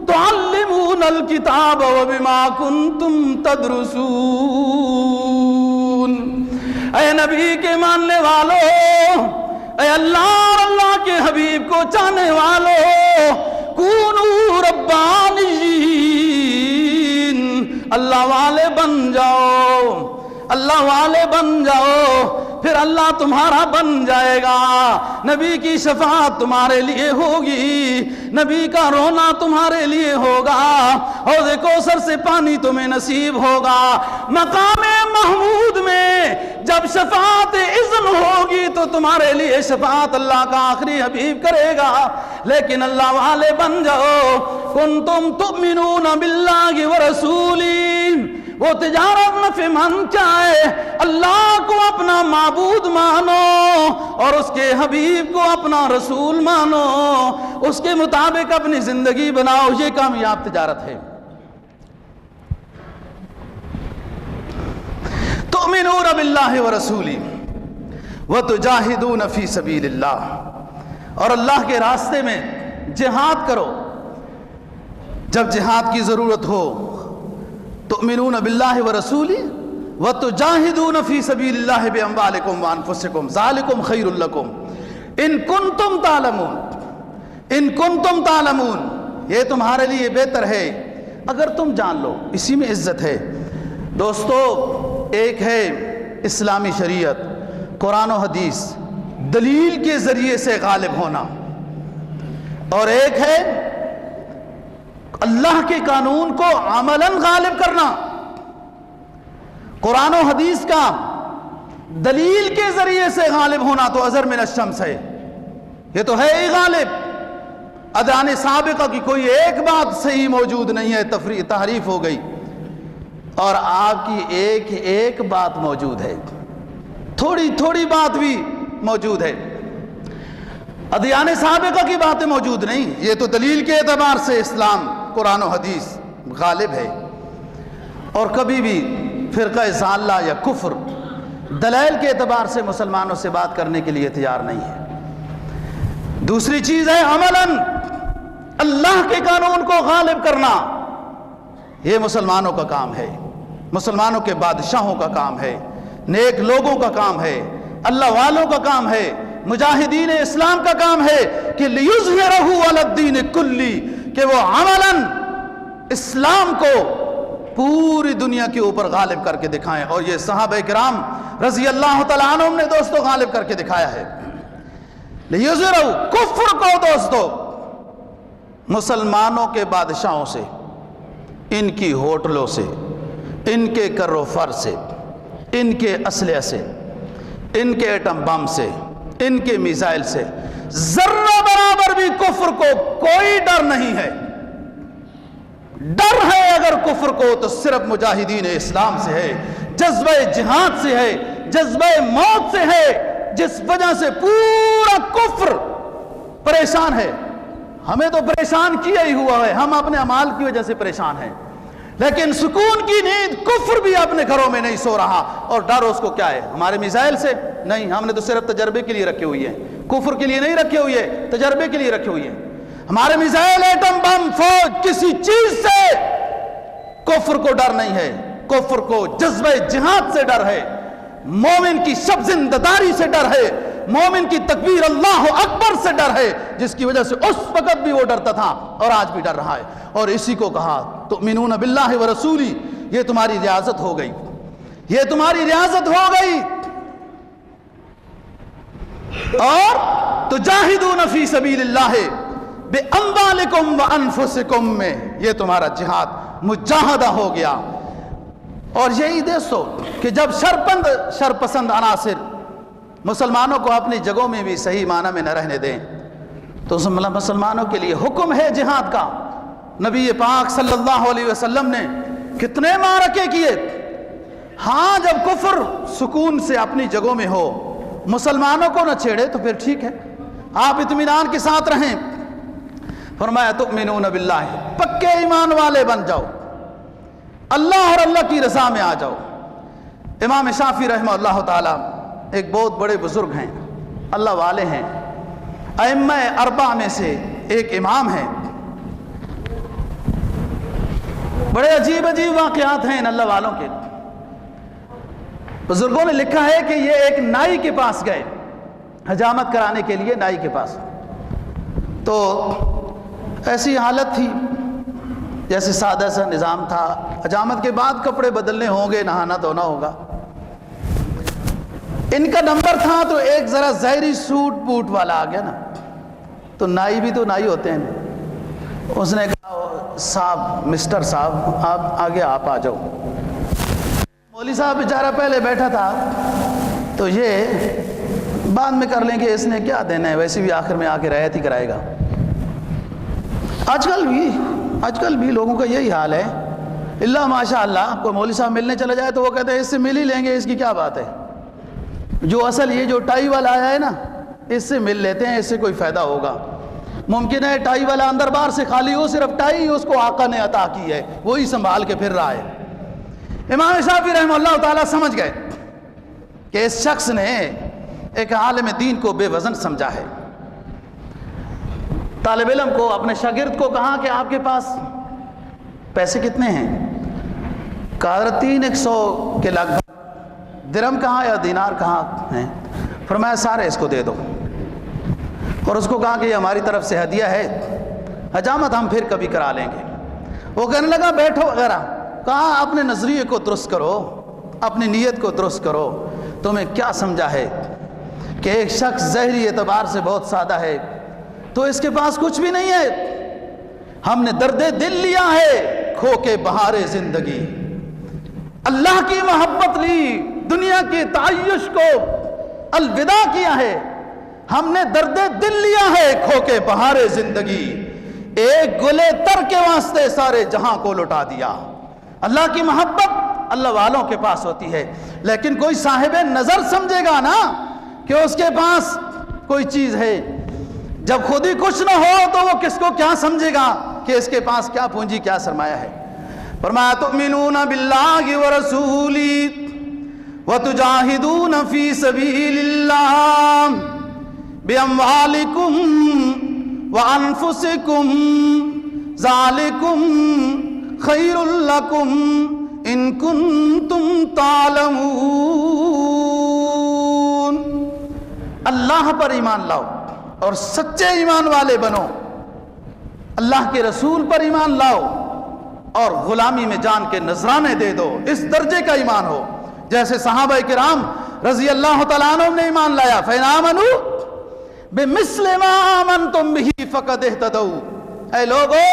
تعلمون الکتاب وبما کنتم تدرسون۔ اے نبی کے ماننے والوں، اے اللہ اور اللہ کے حبیب کو چاہنے والوں، کونو ربانیین، اللہ والے بن جاؤ، اللہ والے بن جاؤ، پھر اللہ تمہارا بن جائے گا، نبی کی شفاعت تمہارے لیے ہوگی، نبی کا رونا تمہارے لیے ہوگا، حوض کوثر سے پانی تمہیں نصیب ہوگا، مقام محمود میں جب شفاعت اذن ہوگی تو تمہارے لیے شفاعت اللہ کا آخری حبیب کرے گا۔ لیکن اللہ والے بن جاؤ، کنتم تؤمنون باللہ ورسولہ، وہ تجارت نفع مند کیا ہے، اللہ کو اپنا معبود مانو اور اس کے حبیب کو اپنا رسول مانو، اس کے مطابق اپنی زندگی بناؤ، یہ کامیاب تجارت ہے۔ تؤمنون باللہ ورسولہ وتجاہدون فی سبیل اللہ، اور اللہ کے راستے میں جہاد کرو جب جہاد کی ضرورت ہو۔ تؤمنون باللہ ورسولہ وتجاہدون فی سبیل اللہ باموالکم وانفسکم ذالکم خیر لکم ان کنتم تعلمون، ان کنتم تعلمون، یہ تمہارے لیے بہتر ہے اگر تم جان لو، اسی میں عزت ہے۔ دوستو ایک ہے اسلامی شریعت، قرآن و حدیث، دلیل کے ذریعے سے غالب ہونا، اور ایک ہے اللہ کے قانون کو عملاً غالب کرنا۔ قرآن و حدیث کا دلیل کے ذریعے سے غالب ہونا تو ازہر من الشمس ہے، یہ تو ہے ہی غالب۔ ادیان سابقہ کی کوئی ایک بات صحیح موجود نہیں ہے، تحریف ہو گئی، اور آپ کی ایک ایک بات موجود ہے، تھوڑی تھوڑی بات بھی موجود ہے، ادیان سابقہ کی باتیں موجود نہیں۔ یہ تو دلیل کے اعتبار سے اسلام قرآن و حدیث غالب ہے، اور کبھی بھی فرقہ ضالہ یا کفر دلائل کے اعتبار سے مسلمانوں سے بات کرنے کے لیے تیار نہیں ہے۔ دوسری چیز ہے عملاً اللہ کے قانون کو غالب کرنا، یہ مسلمانوں کا کام ہے، مسلمانوں کے بادشاہوں کا کام ہے، نیک لوگوں کا کام ہے، اللہ والوں کا کام ہے، مجاہدین اسلام کا کام ہے کہ لیظہرہ علی الدین کلی، کہ وہ عملاً اسلام کو پوری دنیا کے اوپر غالب کر کے دکھائیں، اور یہ صحابہ کرام رضی اللہ تعالیٰ عنہم نے دوستو غالب کر کے دکھایا ہے۔ لیظہرہ، کفر کو دوستو مسلمانوں کے بادشاہوں سے، ان کی ہوٹلوں سے، ان کے کر و فر سے، ان کے اسلحے سے، ان کے ایٹم بم سے، ان کے میزائل سے ذرہ برابر بھی کفر کو کوئی ڈر نہیں ہے۔ ڈر ہے اگر کفر کو تو صرف مجاہدین اسلام سے ہے، جذبہ جہاد سے ہے، جذبہ موت سے ہے، جس وجہ سے پورا کفر پریشان ہے۔ ہمیں تو پریشان کیا ہی ہوا ہے، ہم اپنے اعمال کی وجہ سے پریشان ہیں، لیکن سکون کی نیند کفر بھی اپنے گھروں میں نہیں سو رہا۔ اور ڈر اس کو کیا ہے؟ ہمارے میزائل سے نہیں، ہم نے تو صرف تجربے کے لیے رکھے ہوئی ہیں، کفر کے لیے نہیں رکھے ہوئے، تجربے کے لیے رکھے ہوئے ہیں۔ ہمارے میزائل، ایٹم بم، فوج، کسی چیز سے کفر کو ڈر نہیں ہے۔ کفر کو جذبہ جہاد سے ڈر ہے، مومن کی شب زندہ-داری سے ڈر ہے، مومن کی تکبیر اللہ اکبر سے ڈر ہے، جس کی وجہ سے اس وقت بھی وہ ڈرتا تھا اور آج بھی ڈر رہا ہے۔ اور اسی کو کہا تؤمنون باللہ ورسولہ، یہ تمہاری ریاضت ہو گئی، یہ تمہاری ریاضت ہو گئی۔ اور تجاہدون فی سبیل اللہ باموالکم وانفسکم میں، یہ تمہارا جہاد مجاہدہ ہو گیا۔ اور یہی دیکھو کہ جب شرپسند عناصر مسلمانوں کو اپنی جگہوں میں بھی صحیح معنی میں نہ رہنے دیں تو مسلمانوں کے لیے حکم ہے جہاد کا۔ نبی پاک صلی اللہ علیہ وسلم نے کتنے معرکے کیے۔ ہاں جب کفر سکون سے اپنی جگہوں میں ہو، مسلمانوں کو نہ چھیڑے تو پھر ٹھیک ہے، آپ اطمینان کے ساتھ رہیں۔ فرمایا تؤمنون باللہ، پکے ایمان والے بن جاؤ، اللہ اور اللہ کی رضا میں آ جاؤ۔ امام شافعی رحمہ اللہ تعالی ایک بہت بڑے بزرگ ہیں، اللہ والے ہیں، ائمہ اربعہ میں سے ایک امام ہیں۔ بڑے عجیب عجیب واقعات ہیں ان اللہ والوں کے۔ بزرگوں نے لکھا ہے کہ یہ ایک نائی کے پاس گئے حجامت کرانے کے لیے، نائی کے پاس، تو ایسی حالت تھی جیسے سادہ سا نظام تھا، حجامت کے بعد کپڑے بدلنے ہوں گے، نہانا دھونا ہوگا۔ ان کا نمبر تھا تو ایک ذرا ظاہری سوٹ بوٹ والا آ گیا نا، تو نائی بھی تو نائی ہوتے ہیں، اس نے کہا صاحب، مسٹر صاحب آپ آگے آپ آ جاؤ۔ مولوی صاحب بیچارہ پہلے بیٹھا تھا تو یہ بعد میں کر لیں گے، اس نے کیا دینا ہے، ویسے بھی آخر میں آ کے رعایت ہی کرائے گا۔ آج کل بھی لوگوں کا یہی حال ہے، اللہ ماشاء اللہ، کوئی مولوی صاحب ملنے چلا جائے تو وہ کہتے ہیں اس سے مل ہی لیں گے، اس کی کیا بات ہے، جو اصل یہ جو ٹائی والا آیا ہے نا، اس سے مل لیتے ہیں، اس سے کوئی فائدہ ہوگا۔ ممکن ہے ٹائی والا اندر باہر سے خالی ہو، صرف ٹائی ہی اس کو آقا نے عطا کی ہے، وہی سنبھال کے پھر رہا ہے۔ امام شافعی رحمہ اللہ تعالیٰ سمجھ گئے کہ اس شخص نے ایک عالم دین کو بے وزن سمجھا ہے۔ طالب علم کو، اپنے شاگرد کو کہا کہ آپ کے پاس پیسے کتنے ہیں؟ کہا 300 کے لگ بھگ، درہم کہاں یا دینار کہاں ہیں؟ فرمایا سارے اس کو دے دو، اور اس کو کہا کہ یہ ہماری طرف سے ہدیہ ہے، حجامت ہم پھر کبھی کرا لیں گے۔ وہ کہنے لگا بیٹھو وغیرہ۔ کہا اپنے نظریے کو درست کرو، اپنی نیت کو درست کرو، تمہیں کیا سمجھا ہے کہ ایک شخص ظاہری اعتبار سے بہت سادہ ہے تو اس کے پاس کچھ بھی نہیں ہے، ہم نے درد دل لیا ہے کھو کے بہار زندگی، اللہ کی محبت لی، دنیا کی تعیش کو الوداع کیا ہے، ہم نے درد دل لیا ہے کھو کے بہار زندگی، ایک گلے تر کے واسطے سارے جہاں کو لٹا دیا۔ اللہ کی محبت اللہ والوں کے پاس ہوتی ہے، لیکن کوئی صاحب نظر سمجھے گا نا کہ اس کے پاس کوئی چیز ہے، جب خود ہی کچھ نہ ہو تو وہ کس کو کیا سمجھے گا کہ اس کے پاس کیا پونجی، کیا سرمایہ ہے۔ فرمایا تؤمنون باللہ ورسولہ وتجاہدون فی سبیل اللہ باموالکم وانفسکم ذالکم خیر لکم ان کنتم تعلمون۔ اللہ پر ایمان لاؤ اور سچے ایمان والے بنو، اللہ کے رسول پر ایمان لاؤ اور غلامی میں جان کے نذرانے دے دو، اس درجے کا ایمان ہو جیسے صحابہ کرام رضی اللہ تعالیٰ عنہ نے ایمان لایا۔ فَإِنْ آمَنُوا بِمِثْلِ مَا آمَنْتُمْ بِهِ فَقَدْ اهْتَدَوْا، اے لوگو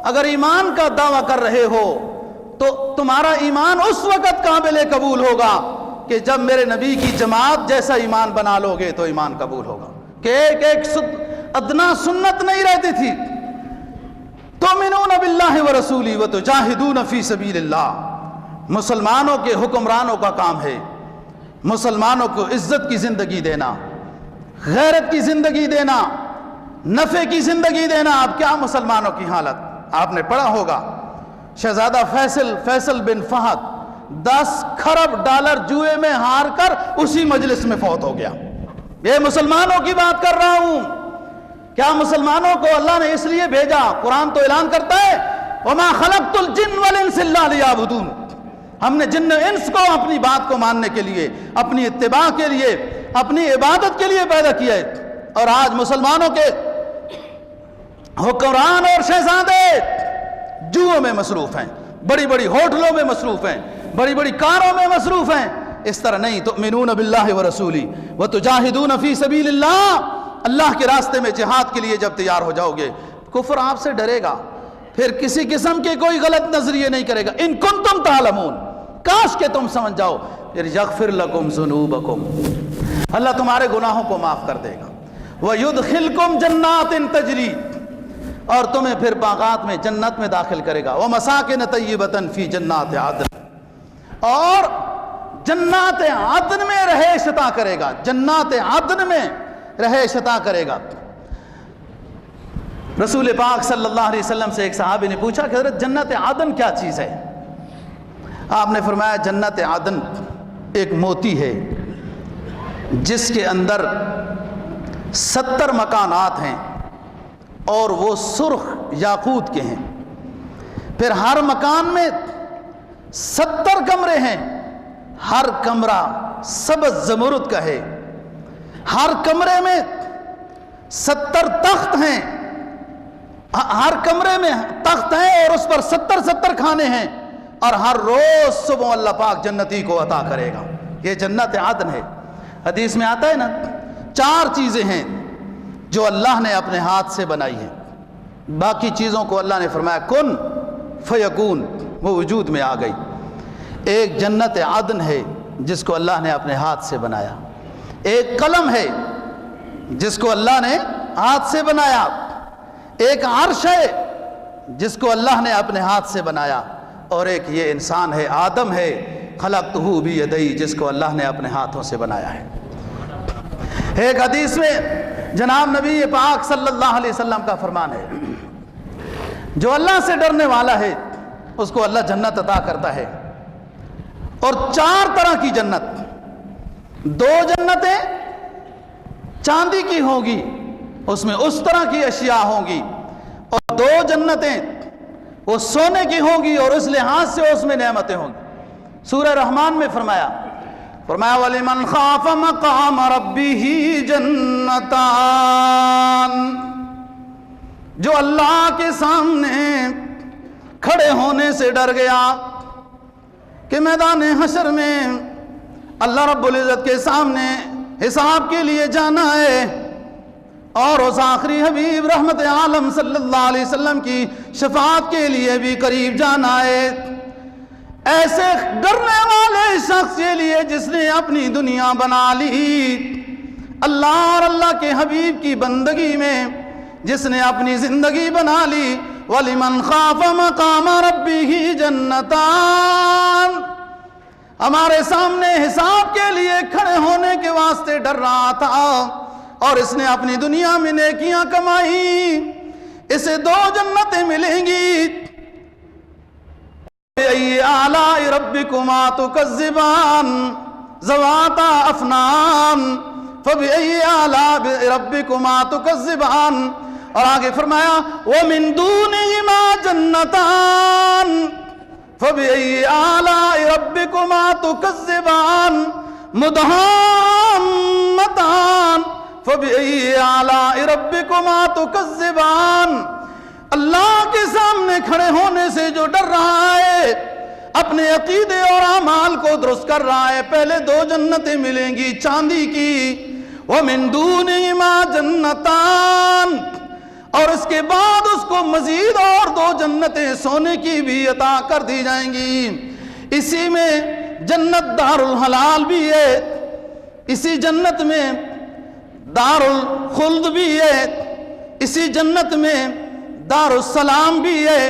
اگر ایمان کا دعویٰ کر رہے ہو تو تمہارا ایمان اس وقت قابل قبول ہوگا کہ جب میرے نبی کی جماعت جیسا ایمان بنا لو گے تو ایمان قبول ہوگا، کہ ایک ادنا سنت نہیں رہتی تھی۔ تؤمنون باللہ ورسولہ وتجاہدون فی سبیل اللہ، مسلمانوں کے حکمرانوں کا کام ہے مسلمانوں کو عزت کی زندگی دینا، غیرت کی زندگی دینا، نفع کی زندگی دینا۔ اب کیا مسلمانوں کی حالت آپ نے پڑھا ہوگا، شہزادہ فیصل بن فہد 10 کھرب ڈالر جوئے میں ہار کر اسی مجلس میں فوت ہو گیا۔ یہ مسلمانوں کی بات کر رہا ہوں۔ کیا مسلمانوں کو اللہ نے اس لیے بھیجا؟ قرآن تو اعلان کرتا ہے وَمَا خَلَقْتُ الْجِنَّ وَالْإِنسَ إِلَّا لِيَعْبُدُونَ، ہم نے جن انس کو اپنی بات کو ماننے کے لیے، اپنی اتباع کے لیے، اپنی عبادت کے لیے پیدا کیا ہے۔ اور آج مسلمانوں کے حکمران اور شہزادے جوؤں میں مصروف ہیں، بڑی بڑی ہوٹلوں میں مصروف ہیں، بڑی بڑی کاروں میں مصروف ہیں۔ اس طرح نہیں، تؤمنون باللہ ورسولہ وتجاہدون فی سبیل اللہ، اللہ کے راستے میں جہاد کے لیے جب تیار ہو جاؤ گے کفر آپ سے ڈرے گا، پھر کسی قسم کے کوئی غلط نظریے نہیں کرے گا۔ ان کنتم تعلمون، کاش کہ تم سمجھ جاؤ، پھر یغفر لکم ذنوبکم، اللہ تمہارے گناہوں کو معاف کر دے گا۔ وَيُدْخِلْكُمْ جَنَّاتٍ تَجْرِي، اور تمہیں پھر باغات میں جنت میں داخل کرے گا۔ وَمَسَاكِنَ طَيِّبَةً فِي جَنَّاتِ عَدْنٍ، اور جنات عدن میں رہائش عطا کرے گا، جنات عدن میں رہائش عطا کرے گا۔ رسول پاک صلی اللہ علیہ وسلم سے ایک صحابی نے پوچھا کہ حضرت جنت عدن کیا چیز ہے؟ آپ نے فرمایا جنت عدن ایک موتی ہے جس کے اندر 70 مکانات ہیں اور وہ سرخ یاقوت کے ہیں، پھر ہر مکان میں 70 کمرے ہیں، ہر کمرہ سبز زمرد کا ہے، ہر کمرے میں 70 تخت ہیں، ہر کمرے میں تخت ہیں اور اس پر 70 کھانے ہیں، اور ہر روز صبح اللہ پاک جنتی کو عطا کرے گا۔ یہ جنت عدن ہے۔ حدیث میں آتا ہے نا، 4 چیزیں ہیں جو اللہ نے اپنے ہاتھ سے بنائی ہیں، باقی چیزوں کو اللہ نے فرمایا کن فیکون، وہ وجود میں آ گئی۔ ایک جنت عدن ہے جس کو اللہ نے اپنے ہاتھ سے بنایا، ایک قلم ہے جس کو اللہ نے ہاتھ سے بنایا، ایک عرش ہے جس کو اللہ نے اپنے ہاتھ سے بنایا، اور ایک یہ انسان ہے، آدم ہے، خلقتہ بیدی، جس کو اللہ نے اپنے ہاتھوں سے بنایا ہے۔ ایک حدیث میں جناب نبی پاک صلی اللہ علیہ وسلم کا فرمان ہے، جو اللہ سے ڈرنے والا ہے اس کو اللہ جنت عطا کرتا ہے، اور 4 طرح کی جنت، 2 جنتیں چاندی کی ہوں گی، اس میں اس طرح کی اشیاء ہوں گی، اور 2 جنتیں وہ سونے کی ہوں گی اور اس لحاظ سے اس میں نعمتیں ہوں گی۔ سورہ رحمان میں فرمایا وَلِمَنْ خَافَ مَقَامَ رَبِّهِ جَنَّتَانِ، جو اللہ کے سامنے کھڑے ہونے سے ڈر گیا کہ میدان حشر میں اللہ رب العزت کے سامنے حساب کے لیے جانا ہے، اور اس آخری حبیب رحمت عالم صلی اللہ علیہ وسلم کی شفاعت کے لیے بھی قریب جانا ہے، ایسے ڈرنے والے شخص کے لیے جس نے اپنی دنیا بنا لی اللہ اور اللہ کے حبیب کی بندگی میں، جس نے اپنی زندگی بنا لی۔ وَلِمَنْ خَافَ مَقَامَ رَبِّهِ جَنَّتَانِ، ہمارے سامنے حساب کے لیے کھڑے ہونے کے واسطے ڈر رہا تھا، اور اس نے اپنی دنیا میں نیکیاں کمائی، اسے 2 جنتیں ملیں گی۔ فَبِأَيِّ آلَاءِ رَبِّكُمَا تُكَذِّبَانِ ذَوَاتَا أَفْنَانٍ، فَبِأَيِّ آلَاءِ رَبِّكُمَا تُكَذِّبَانِ، اور آگے فرمایا وَمِن دُونِهِمَا جَنَّتَانِ فَبِأَيِّ آلَاءِ رَبِّكُمَا تُكَذِّبَانِ مُدْهَامَّتَانِ فَبِأَيِّ آلَاءِ رَبِّكُمَا تُكَذِّبَانِ۔ اللہ کے سامنے کھڑے ہونے سے جو ڈر رہا ہے، اپنے عقیدے اور اعمال کو درست کر رہا ہے، پہلے 2 جنتیں ملیں گی چاندی کی، وَمِن دُونِهِمَا جَنَّتَانِ، اور اس کے بعد اس کو مزید اور 2 جنتیں سونے کی بھی عطا کر دی جائیں گی۔ اسی میں جنت دار الحلال بھی ہے، اسی جنت میں دار الخلد بھی ہے، اسی جنت میں دار السلام بھی ہے،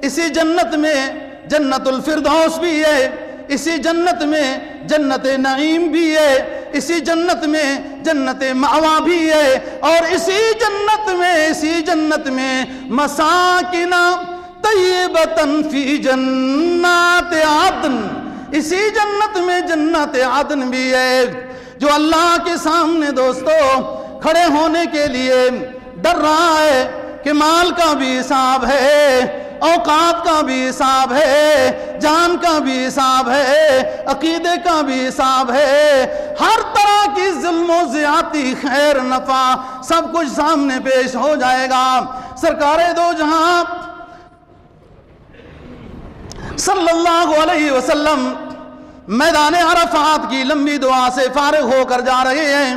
اسی جنت میں جنت الفردوس بھی ہے، اسی جنت میں جنت نعیم بھی ہے، اسی جنت میں جنت مأوا بھی ہے، اور اسی جنت میں مساکن طیبۃ فی جنات عدن، اسی جنت میں جنت عدن بھی ہے۔ جو اللہ کے سامنے دوستو کھڑے ہونے کے لیے ڈر رہا ہے کہ مال کا بھی حساب ہے، اوقات کا بھی حساب ہے، جان کا بھی حساب ہے، عقیدے کا بھی حساب ہے، ہر طرح کی ظلم و زیادتی، خیر نفع سب کچھ سامنے پیش ہو جائے گا۔ سرکار دو جہاں صلی اللہ علیہ وسلم میدان عرفات کی لمبی دعا سے فارغ ہو کر جا رہے ہیں۔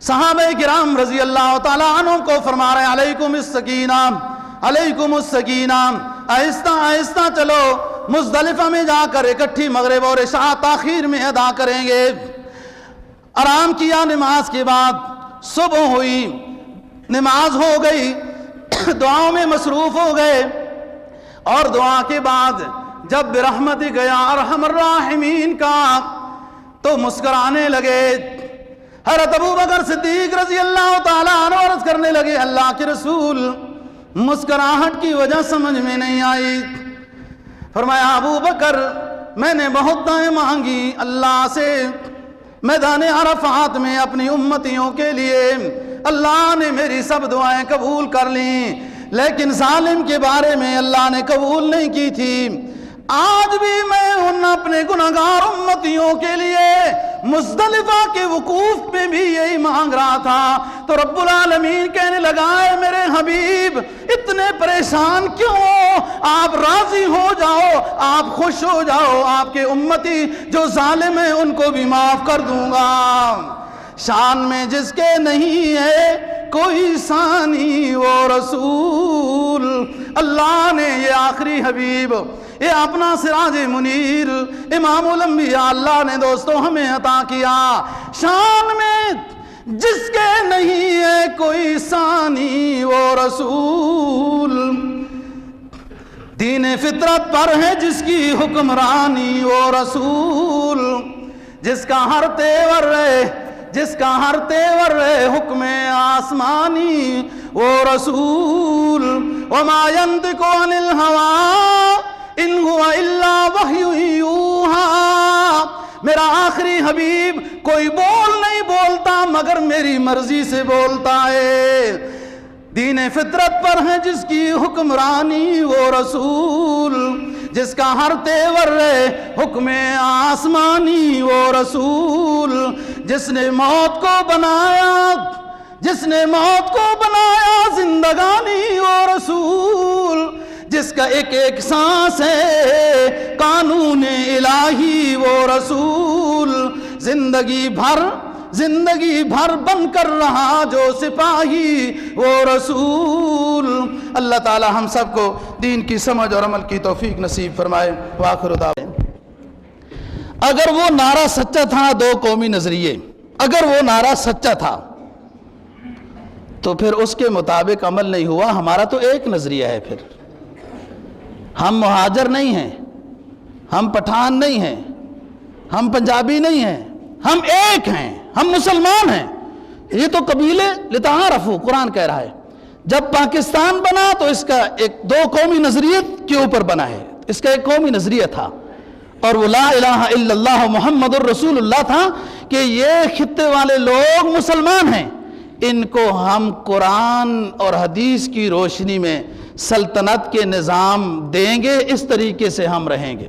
صحابہ کرام رضی اللہ تعالیٰ عنہ کو فرما رہے ہیں علیکم السکینہ، علیکم السکینہ، آہستہ آہستہ چلو، مزدلفہ میں جا کر اکٹھی مغرب اور عشاء تاخیر میں ادا کریں گے۔ آرام کیا نماز کے بعد، صبح ہوئی، نماز ہو گئی، دعاؤں میں مصروف ہو گئے، اور دعا کے بعد جب برحمتک یا ارحم الراحمین کا تو مسکرانے لگے۔ حضرت ابوبکر صدیق رضی اللہ تعالیٰ عنہ عرض کرنے لگے اللہ کے رسول مسکراہٹ کی وجہ سمجھ میں نہیں آئی۔ فرمایا ابوبکر میں نے بہت دعائیں مانگی اللہ سے میدان عرفات میں اپنی امتیوں کے لیے، اللہ نے میری سب دعائیں قبول کر لیں، لیکن ظالم کے بارے میں اللہ نے قبول نہیں کی تھی۔ آج بھی میں ان اپنے گناہگار امتیوں کے لیے مزدلفہ کے وقوف میں بھی یہی مانگ رہا تھا، تو رب العالمین کہنے لگا ہے میرے حبیب اتنے پریشان کیوں ہو، آپ راضی ہو جاؤ، آپ خوش ہو جاؤ، آپ کے امتی جو ظالم ہیں ان کو بھی معاف کر دوں گا۔ شان میں جس کے نہیں ہے کوئی ثانی وہ رسول، اللہ نے یہ آخری حبیب، یہ اپنا سراج منیر امام الانبیاء اللہ نے دوستو ہمیں عطا کیا۔ شان میں جس کے نہیں ہے کوئی ثانی وہ رسول، دین فطرت پر ہے جس کی حکمرانی وہ رسول، جس کا ہر تیور ہے، جس کا ہر تیور ہے حکم آسمانی وہ رسول، وما ينطق عن الهوى ان هو الا وحی یوحی، میرا آخری حبیب کوئی بول نہیں بولتا مگر میری مرضی سے بولتا ہے، دین فطرت پر ہے جس کی حکمرانی وہ رسول، جس کا ہر تیور ہے حکم آسمانی وہ رسول، جس نے موت کو بنایا، جس نے موت کو بنایا زندگانی وہ رسول، جس کا ایک ایک سانس ہے قانون الہی وہ رسول، زندگی بھر بن کر رہا جو سپاہی وہ رسول۔ اللہ تعالی ہم سب کو دین کی سمجھ اور عمل کی توفیق نصیب فرمائے۔ وآخر دعوانا اگر وہ نعرہ سچا تھا، 2 قومی نظریے، اگر وہ نعرہ سچا تھا تو پھر اس کے مطابق عمل نہیں ہوا۔ ہمارا تو ایک نظریہ ہے، پھر ہم مہاجر نہیں ہیں، ہم پٹھان نہیں ہیں، ہم پنجابی نہیں ہیں، ہم ایک ہیں، ہم مسلمان ہیں۔ یہ تو قبیلے لتعارفوا قرآن کہہ رہا ہے۔ جب پاکستان بنا تو اس کا ایک 2 قومی نظریت کے اوپر بنا ہے، اس کا ایک قومی نظریہ تھا، اور وہ لا الہ الا اللہ محمد الرسول اللہ تھا کہ یہ خطے والے لوگ مسلمان ہیں، ان کو ہم قرآن اور حدیث کی روشنی میں سلطنت کے نظام دیں گے، اس طریقے سے ہم رہیں گے۔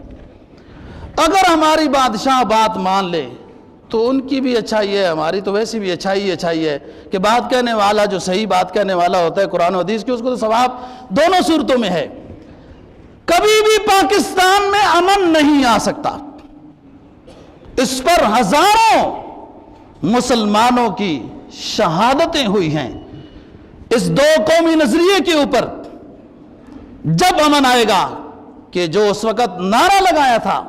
اگر ہماری بادشاہ بات مان لے تو ان کی بھی اچھائی ہے، ہماری تو ویسی بھی اچھائی ہے کہ بات کہنے والا جو صحیح بات کہنے والا ہوتا ہے قرآن و حدیث کی، اس کو تو ثواب دونوں صورتوں میں ہے۔ کبھی بھی پاکستان میں امن نہیں آ سکتا، اس پر ہزاروں مسلمانوں کی شہادتیں ہوئی ہیں۔ اس دو قومی نظریے کے اوپر جب امن آئے گا کہ جو اس وقت نعرہ لگایا تھا،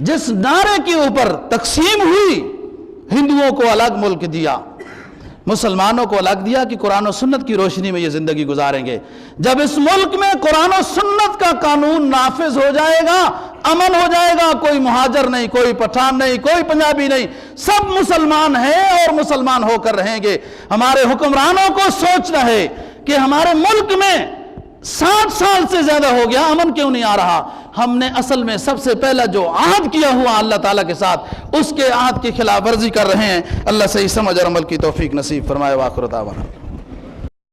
جس نعرے کے اوپر تقسیم ہوئی، ہندوؤں کو الگ ملک دیا، مسلمانوں کو الگ دیا کہ قرآن و سنت کی روشنی میں یہ زندگی گزاریں گے، جب اس ملک میں قرآن و سنت کا قانون نافذ ہو جائے گا، امن ہو جائے گا، کوئی مہاجر نہیں، کوئی پٹھان نہیں، کوئی پنجابی نہیں، سب مسلمان ہیں اور مسلمان ہو کر رہیں گے۔ ہمارے حکمرانوں کو سوچنا ہے کہ ہمارے ملک میں 60 سال سے زیادہ ہو گیا، امن کیوں نہیں آ رہا؟ ہم نے اصل میں سب سے پہلا جو عہد کیا ہوا اللہ تعالیٰ کے ساتھ، اس کے عہد کی خلاف ورزی کر رہے ہیں۔ اللہ صحیح سمجھ اور عمل کی توفیق نصیب فرمائے۔ وآخر دعوانا